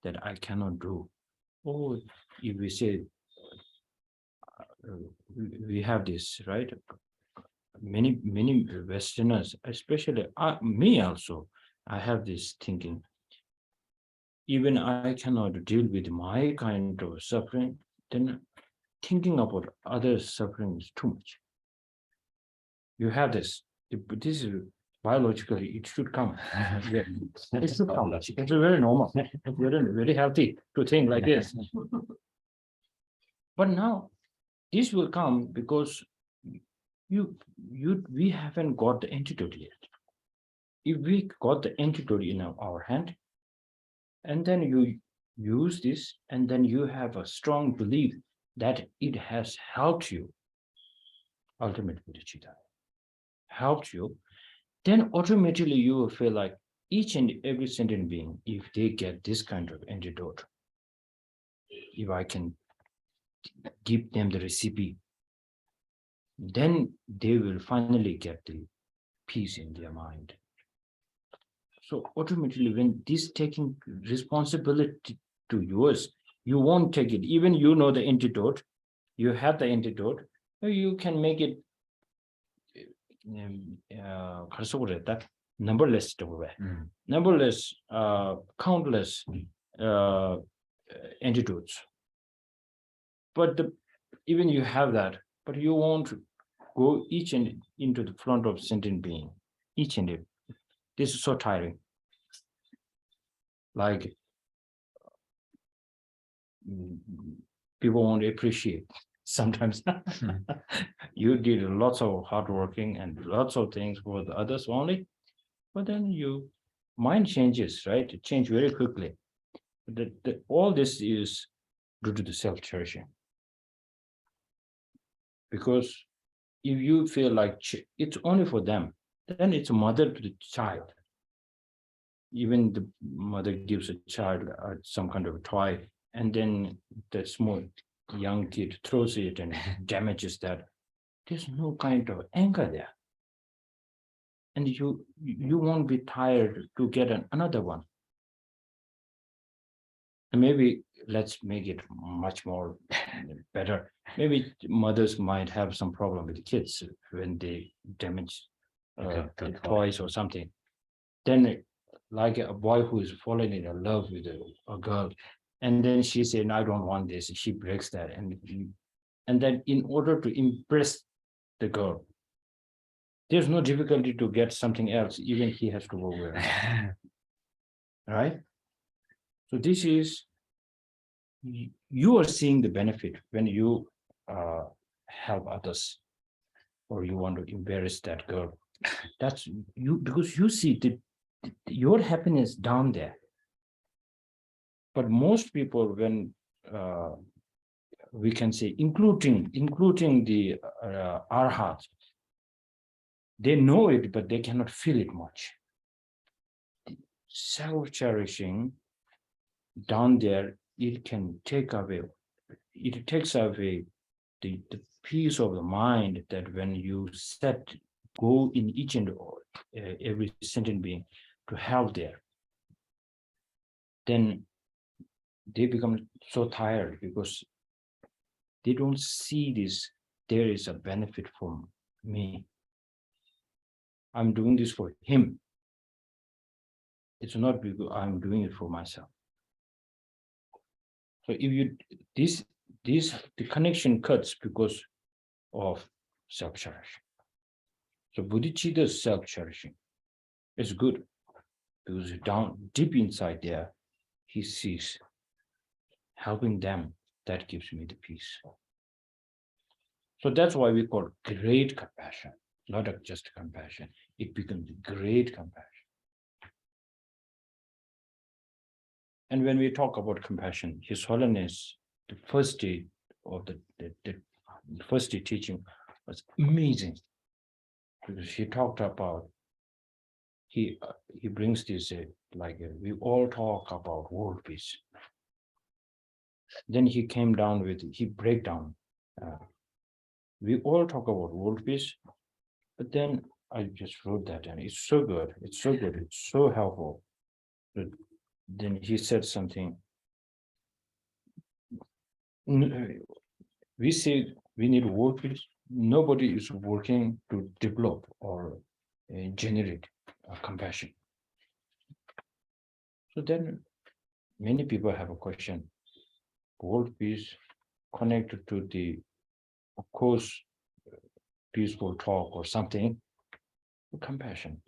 that I cannot do. Or if we say, we have this, right? Many Westerners, especially me also, I have this thinking, even I cannot deal with my kind of suffering, then thinking about other suffering is too much. You have this is biologically it should come. Yeah, it should come. It's very normal, very healthy to think like this. But now this will come because we haven't got the antidote yet. If we got the antidote in our hand, and then you use this, and then you have a strong belief that it has helped you, ultimate bodhicitta, helped you, then automatically you will feel like each and every sentient being, if they get this kind of antidote, if I can give them the recipe, then they will finally get the peace in their mind. So automatically, when this taking responsibility to yours, you won't take it. Even you know the antidote, you have the antidote, you can make it numberless, numberless, countless antidotes. But even you have that, but you won't go each and into the front of sentient being, each and every. This is so tiring. Like people won't appreciate sometimes. You did lots of hard working and lots of things for the others only, but then mind changes, right? It changes very quickly. All this is due to the self-cherishing. Because if you feel like it's only for them, then it's a mother to the child. Even the mother gives a child some kind of a toy, and then the small young kid throws it and damages that. There's no kind of anger there. And you won't be tired to get another one. And maybe let's make it much more better. Maybe mothers might have some problem with the kids when they damage the toys or something. Then like a boy who is falling in love with a girl, and then she said, I don't want this, she breaks that, and then in order to impress the girl, there's no difficulty to get something else, even he has to go away. Right? So this is, you are seeing the benefit when you help others, or you want to embarrass that girl. That's you, because you see your happiness down there. But most people, when we can say, including the arhats, they know it, but they cannot feel it much. Self-cherishing down there, it takes away the peace of the mind, that when you go in each and every sentient being to help there, then they become so tired because they don't see this. There is a benefit for me. I'm doing this for him. It's not because I'm doing it for myself. So if the connection cuts because of self-cherishing. So Buddhichitta's self-cherishing is good, because down deep inside there, he sees helping them, that gives me the peace. So that's why we call great compassion, not just compassion. It becomes great compassion. And when we talk about compassion, His Holiness, the first day of the first day teaching was amazing, because he talked about, he brings this we all talk about world peace. Then he came down with, he break down. We all talk about world peace, but then I just wrote that, and it's so good. It's so good. It's so helpful. But then he said something. We say we need world peace. Nobody is working to develop or generate compassion. So then many people have a question. World peace connected to the, of course, peaceful talk or something, compassion.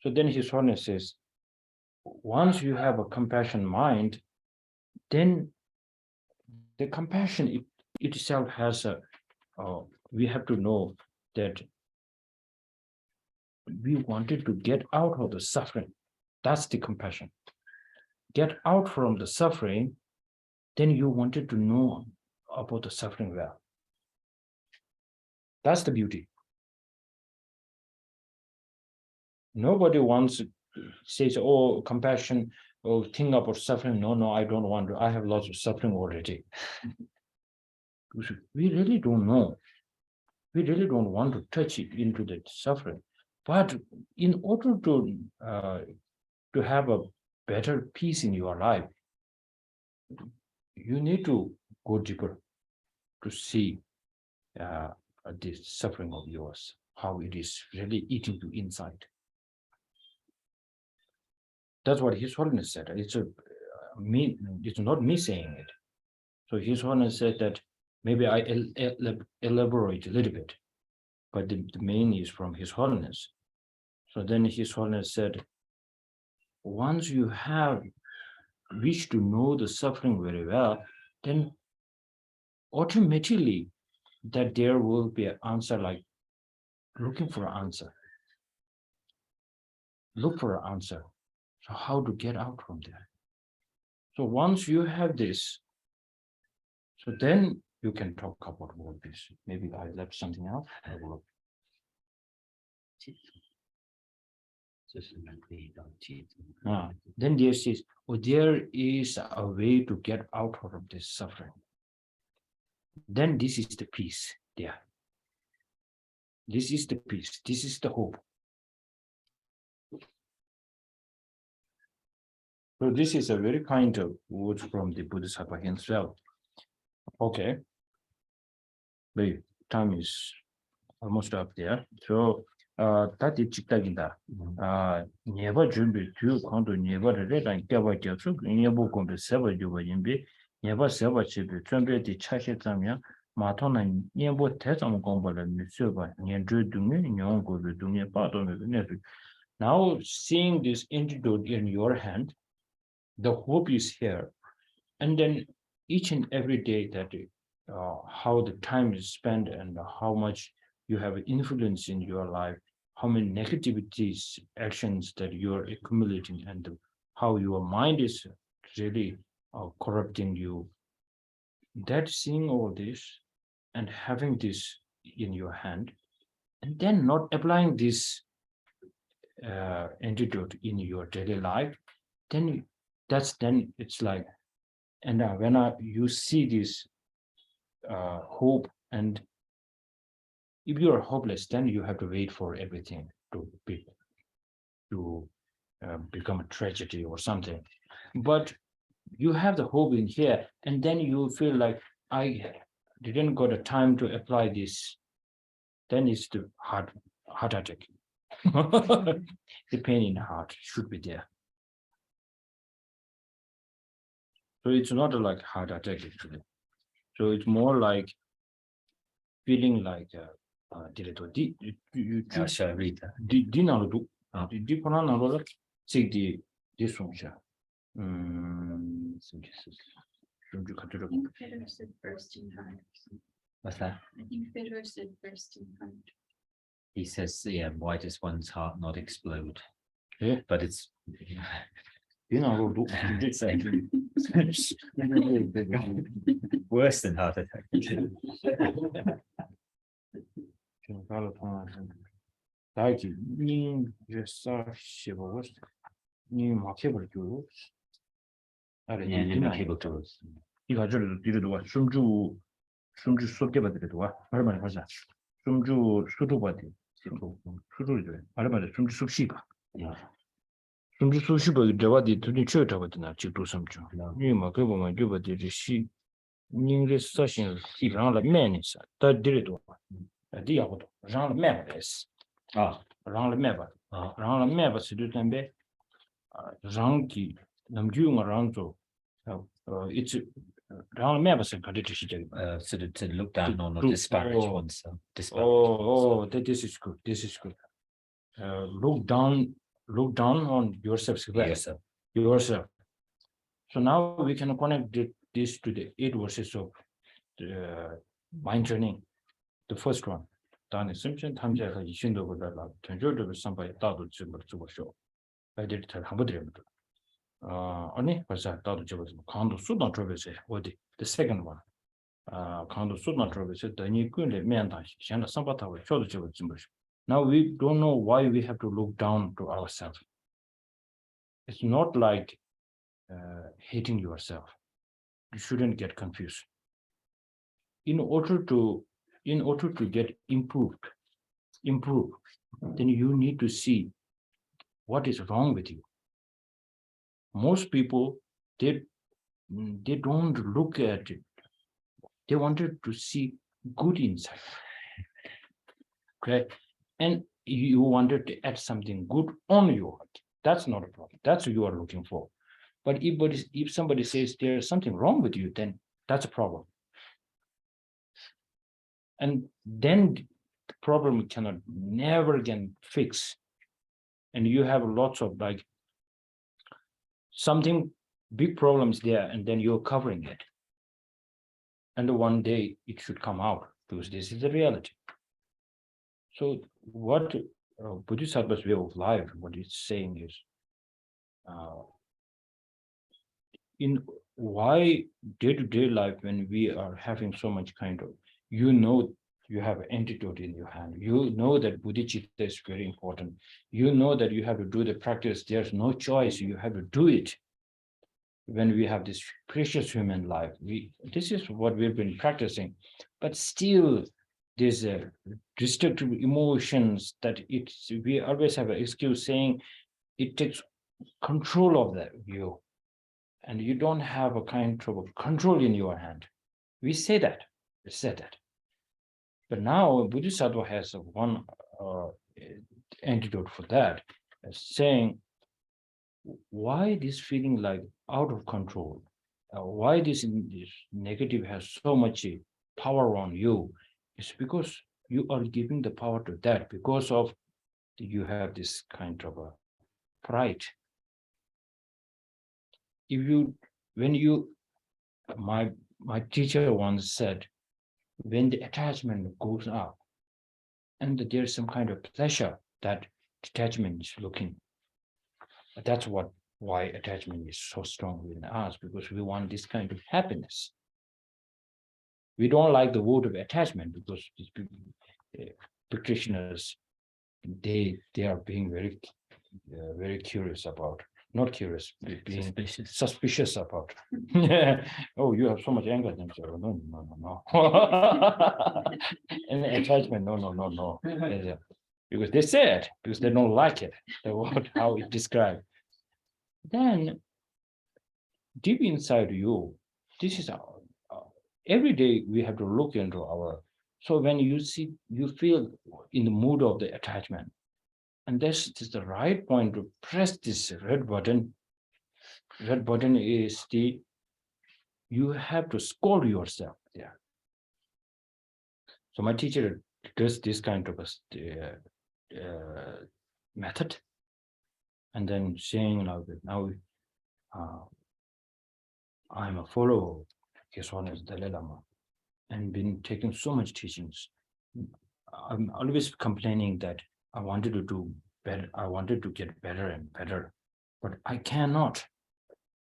So then His Holiness says, once you have a compassion mind, then the compassion itself has a, we have to know that we wanted to get out of the suffering. That's the compassion. Get out from the suffering, then you wanted to know about the suffering well. That's the beauty. Nobody wants says, oh, compassion, oh, think about suffering. No, I don't want to. I have lots of suffering already. We really don't know. We really don't want to touch it into the suffering. But in order to have a better peace in your life, you need to go deeper to see this suffering of yours, how it is really eating you inside. That's what His Holiness said. It's not me saying it. So His Holiness said that maybe I elaborate a little bit, but the main is from His Holiness. So then His Holiness said, once you have wished to know the suffering very well, then automatically that there will be an answer, like looking for an answer. Look for an answer. So how to get out from there? So once you have this, so then you can talk about all this. Maybe I left something out. I will. Then there says, oh, there is a way to get out of this suffering. Then this is the peace there. This is the peace. This is the hope. So this is a very kind of word from the Bodhisattva himself. Okay. The time is almost up there. So that is chiktaginda. Never jumbi to condo never read and gava jasu, never come to sever you yimbi, never sever chibi, tremble the chashitamia, matona, never tesam gomba and miserva, near doing, young go to doing a part of the. Now seeing this antidote in your hand, the hope is here, and then each and every day that how the time is spent and how much you have influence in your life, how many negativities, actions that you are accumulating, and how your mind is really corrupting you. That seeing all this and having this in your hand, and then not applying this antidote in your daily life, then it's like, and when you see this hope, and if you are hopeless, then you have to wait for everything to become a tragedy or something. But you have the hope in here, and then you feel like I didn't got the time to apply this. Then it's the heart attack. The pain in the heart should be there. So it's not like heart attack actually. So it's more like feeling like Shall I read that? Fedor said bursting heart. What's that? I think Fedor said bursting heart. He says, yeah, why does one's heart not explode? Yeah. But it's worse than heart attack. Yeah, you're not able to. It's Sort of to look down on or disparage oneself. Oh, this is good. This is good. Look down look down on yourself. Yourself. So now we can connect this to the 8 verses of mind training. The first one. I did it. The second one. Now we don't know why we have to look down to ourselves. It's not like hating yourself. You shouldn't get confused. In order to get improve, then you need to see what is wrong with you. Most people, they don't look at it. They wanted to see good inside. Okay, and you wanted to add something good on your heart. That's not a problem. That's what you are looking for. But if somebody says there's something wrong with you, then that's a problem. And then the problem cannot never get fixed. And you have lots of like something big problems there, and then you're covering it. And one day it should come out because this is the reality. So what Bodhisattva's way of life, what it's saying is, in why day-to-day life, when we are having so much kind of, you have an antidote in your hand. You know that bodhicitta is very important. You know that you have to do the practice. There's no choice. You have to do it. When we have this precious human life, this is what we've been practicing. But still, there's a destructive emotions that we always have an excuse saying it takes control of that view. And you don't have a kind of a control in your hand. We say that. But now Bodhisattva has one antidote for that, saying, why this feeling like out of control? Why this negative has so much power on you? It's because you are giving the power to that because of you have this kind of a pride. My teacher once said, when the attachment goes up and there's some kind of pleasure, that detachment is looking. That's why attachment is so strong within us, because we want this kind of happiness. We don't like the word of attachment because these practitioners, they are being very curious about. Not curious, being suspicious about. Oh, you have so much anger. No. And attachment, no. Yeah. Because they said, because they don't like it, how it described. Then, deep inside you, this is every day we have to look into our. So when you feel in the mood of the attachment, and this is the right point to press this red button. Red button is you have to scold yourself there. So my teacher does this kind of a method, and then saying like now I'm a follower of His Holiness Dalai Lama and been taking so much teachings. I'm always complaining that I wanted to do better. I wanted to get better and better, but I cannot,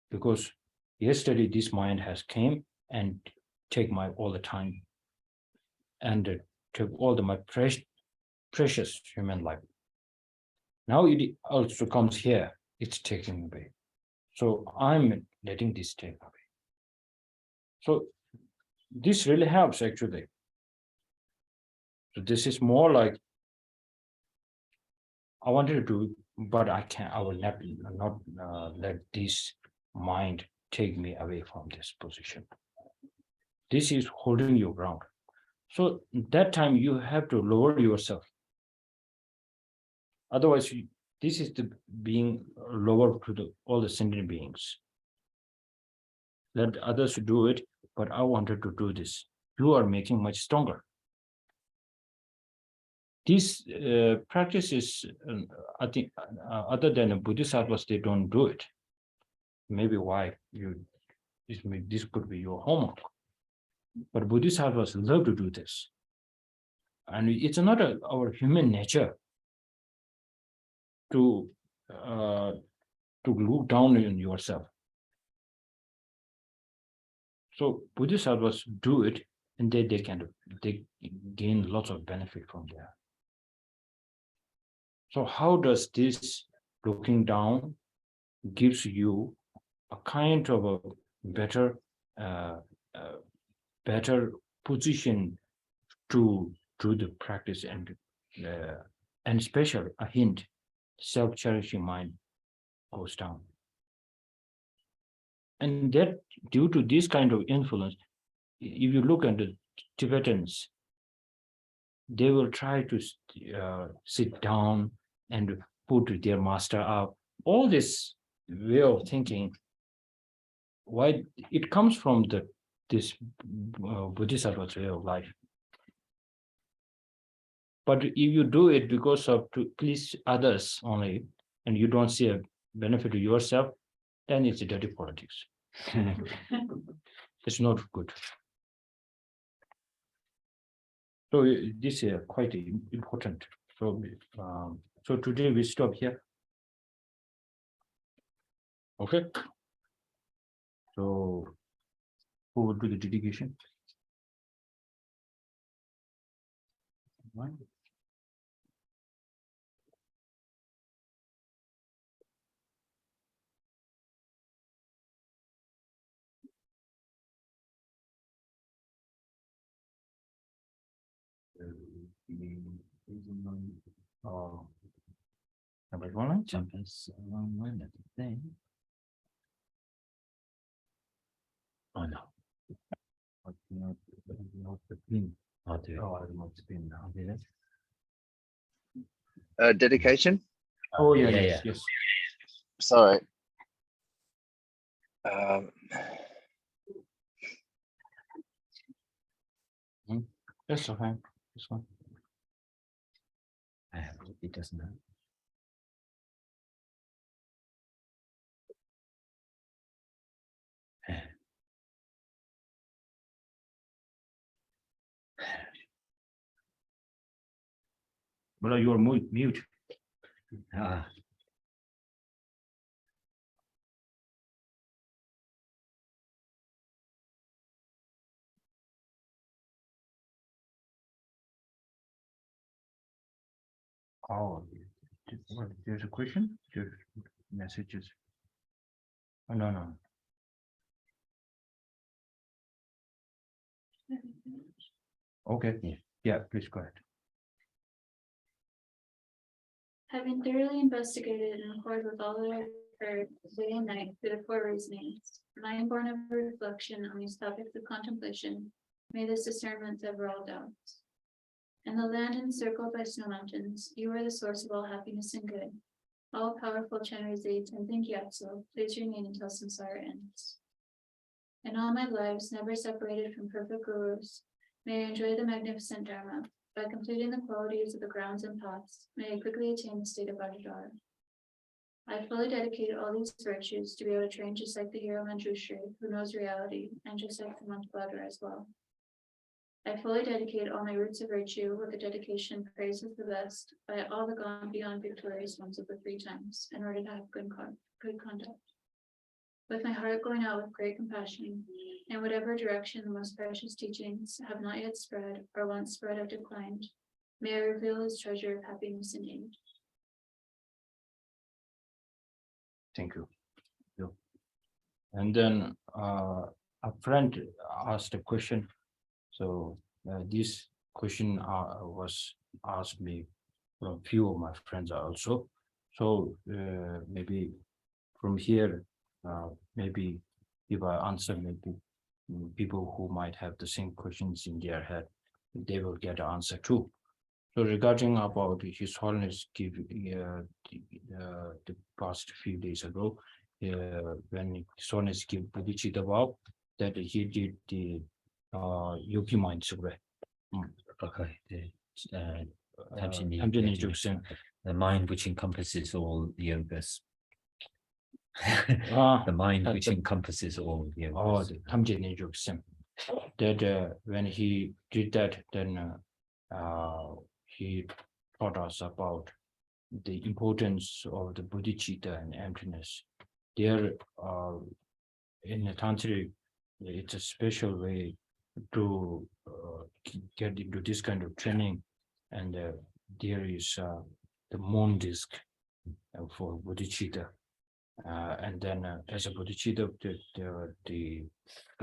because yesterday this mind has came and take my all the time and took all my precious human life. Now it also comes here, it's taking away. So I'm letting this take away. So this really helps actually. So this is more like I wanted to do, but I can't. I will not let this mind take me away from this position. This is holding you ground. So that time you have to lower yourself. Otherwise, this is the being lower to all the sentient beings. Let others do it, but I wanted to do this. You are making much stronger. This practice is, I think, other than Bodhisattvas, they don't do it. Maybe why this could be your homework. But Bodhisattvas love to do this. And it's not our human nature to look down on yourself. So Bodhisattvas do it, and they gain lots of benefit from there. So how does this looking down gives you a kind of a better position to do the practice, and especially a hint, self-cherishing mind goes down. And that due to this kind of influence, if you look at the Tibetans, they will try to sit down and put their master up. All this way of thinking, why it comes from this Bodhisattva way of life. But if you do it because of to please others only, and you don't see a benefit to yourself, then it's dirty politics. It's not good. So this is quite important. So so today we stop here. Okay. So who will do the dedication? Right. Number one, Jumpers along with it thing. Oh no. not the pin. I'll do it. Oh, I don't spin now. I'll do this. Dedication. Oh yeah, Yeah, yes, yeah. yes. Sorry. That's okay. This one. It doesn't know. Well, you're mute. Ah. Oh, there's a question. There's messages. Oh, no. Okay. Yeah, please go ahead. Having thoroughly investigated in accord with all that I've heard day and night through the four reasonings, mind born of reflection on these topics of contemplation, may this discernment sever all doubts. In the land encircled by snow mountains, you are the source of all happiness and good. All powerful Chenrezig and think Gyatso, please remain until samsara ends. In all my lives, never separated from perfect gurus, may I enjoy the magnificent Dharma. By completing the qualities of the grounds and paths, may I quickly attain the state of Vajradhara. I fully dedicate all these virtues to be able to train just like the hero Manjushri, who knows reality, and just like the monk Bladra as well. I fully dedicate all my roots of virtue with the dedication praise of the best by all the gone beyond victorious ones of the 3 times, in order to have good conduct. With my heart going out with great compassion, in whatever direction the most precious teachings have not yet spread, or once spread have declined, may I reveal his treasure of happiness and aid. Thank you. And then a friend asked a question. So this question was asked me from a few of my friends also. So maybe from here, maybe if I answer, maybe people who might have the same questions in their head, they will get an answer too. So regarding about His Holiness give the past few days ago, when His Holiness gave Buddhichitta vow, that he did the yogi mind survey. Okay. 탐진이 족생. The mind which encompasses all yogas. Ah, The mind which the- encompasses all yogas. Oh, the 탐진이 족생. That when he did that, then he taught us about the importance of the bodhicitta and emptiness. There, in the tantric, it's a special way to get into this kind of training, and there is the moon disc for bodhicitta, and then as a bodhicitta, the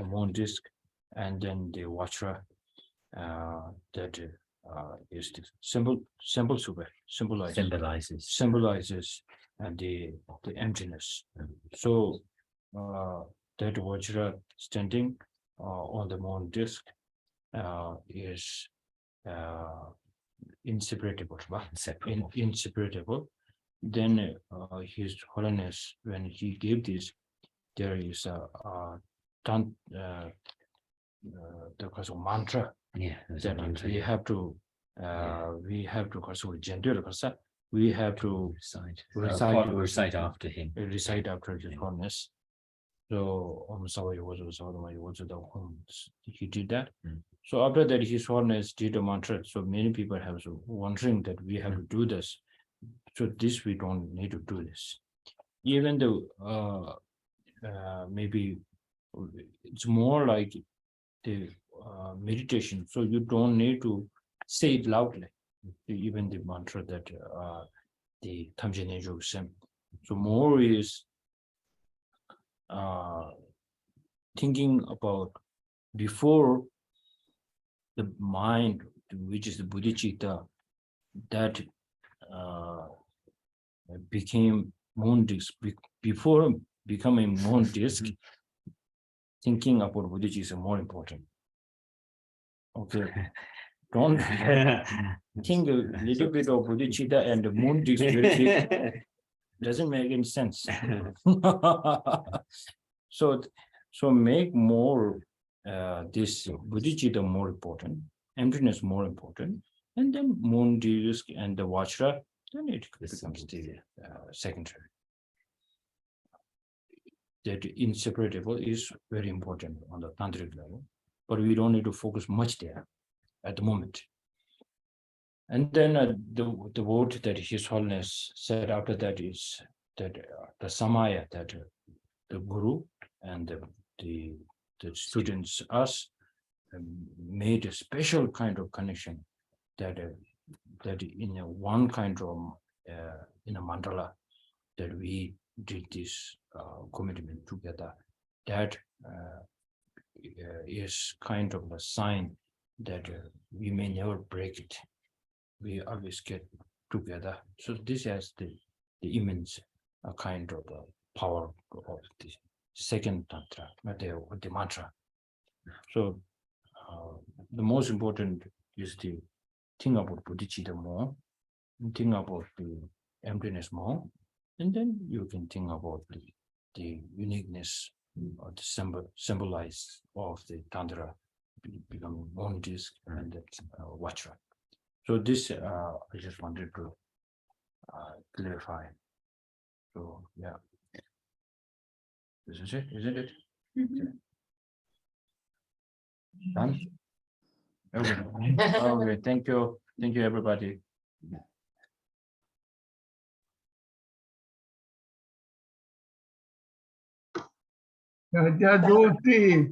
moon disc, and then the vajra that is the symbolizes the emptiness. So that vajra standing on the moon disc is inseparable. Inseparable. Then His Holiness, when he gave this, there is a the mantra. Yeah, there's a That mantra, we yeah. have to we have to recite after him. recite after His Holiness. So he did that. So after that, His Holiness did a mantra. So many people have wondering that we have to do this. So this we don't need to do this. Even though maybe it's more like the meditation. So you don't need to say it loudly. Even the mantra that the Tamjane Jogsem. So more is thinking about before the mind, which is the bodhicitta, that became moon disc. Before becoming moon disc, thinking about bodhicitta is more important. Okay, don't think a little bit of bodhicitta and the moon disc very big. Doesn't make any sense. So make more this bodhicitta more important, emptiness more important, and then moon disc and the vajra, then it becomes the secondary. That inseparable is very important on the tantric level, but we don't need to focus much there at the moment. And then the word that His Holiness said after that is that the samaya, that the guru and the students, us, made a special kind of connection that in a one kind of in a mandala that we did this commitment together. That is kind of a sign that we may never break it. We always get together. So this has the immense kind of power of the second tantra, the mantra. So the most important is to think about bodhicitta more, think about the emptiness more, and then you can think about the uniqueness or the symbolized of the tantra becoming one disc and that vajra. So this I just wanted to clarify. So yeah, this is it, isn't it? Okay. Done? Okay. Okay, thank you everybody. Grazie.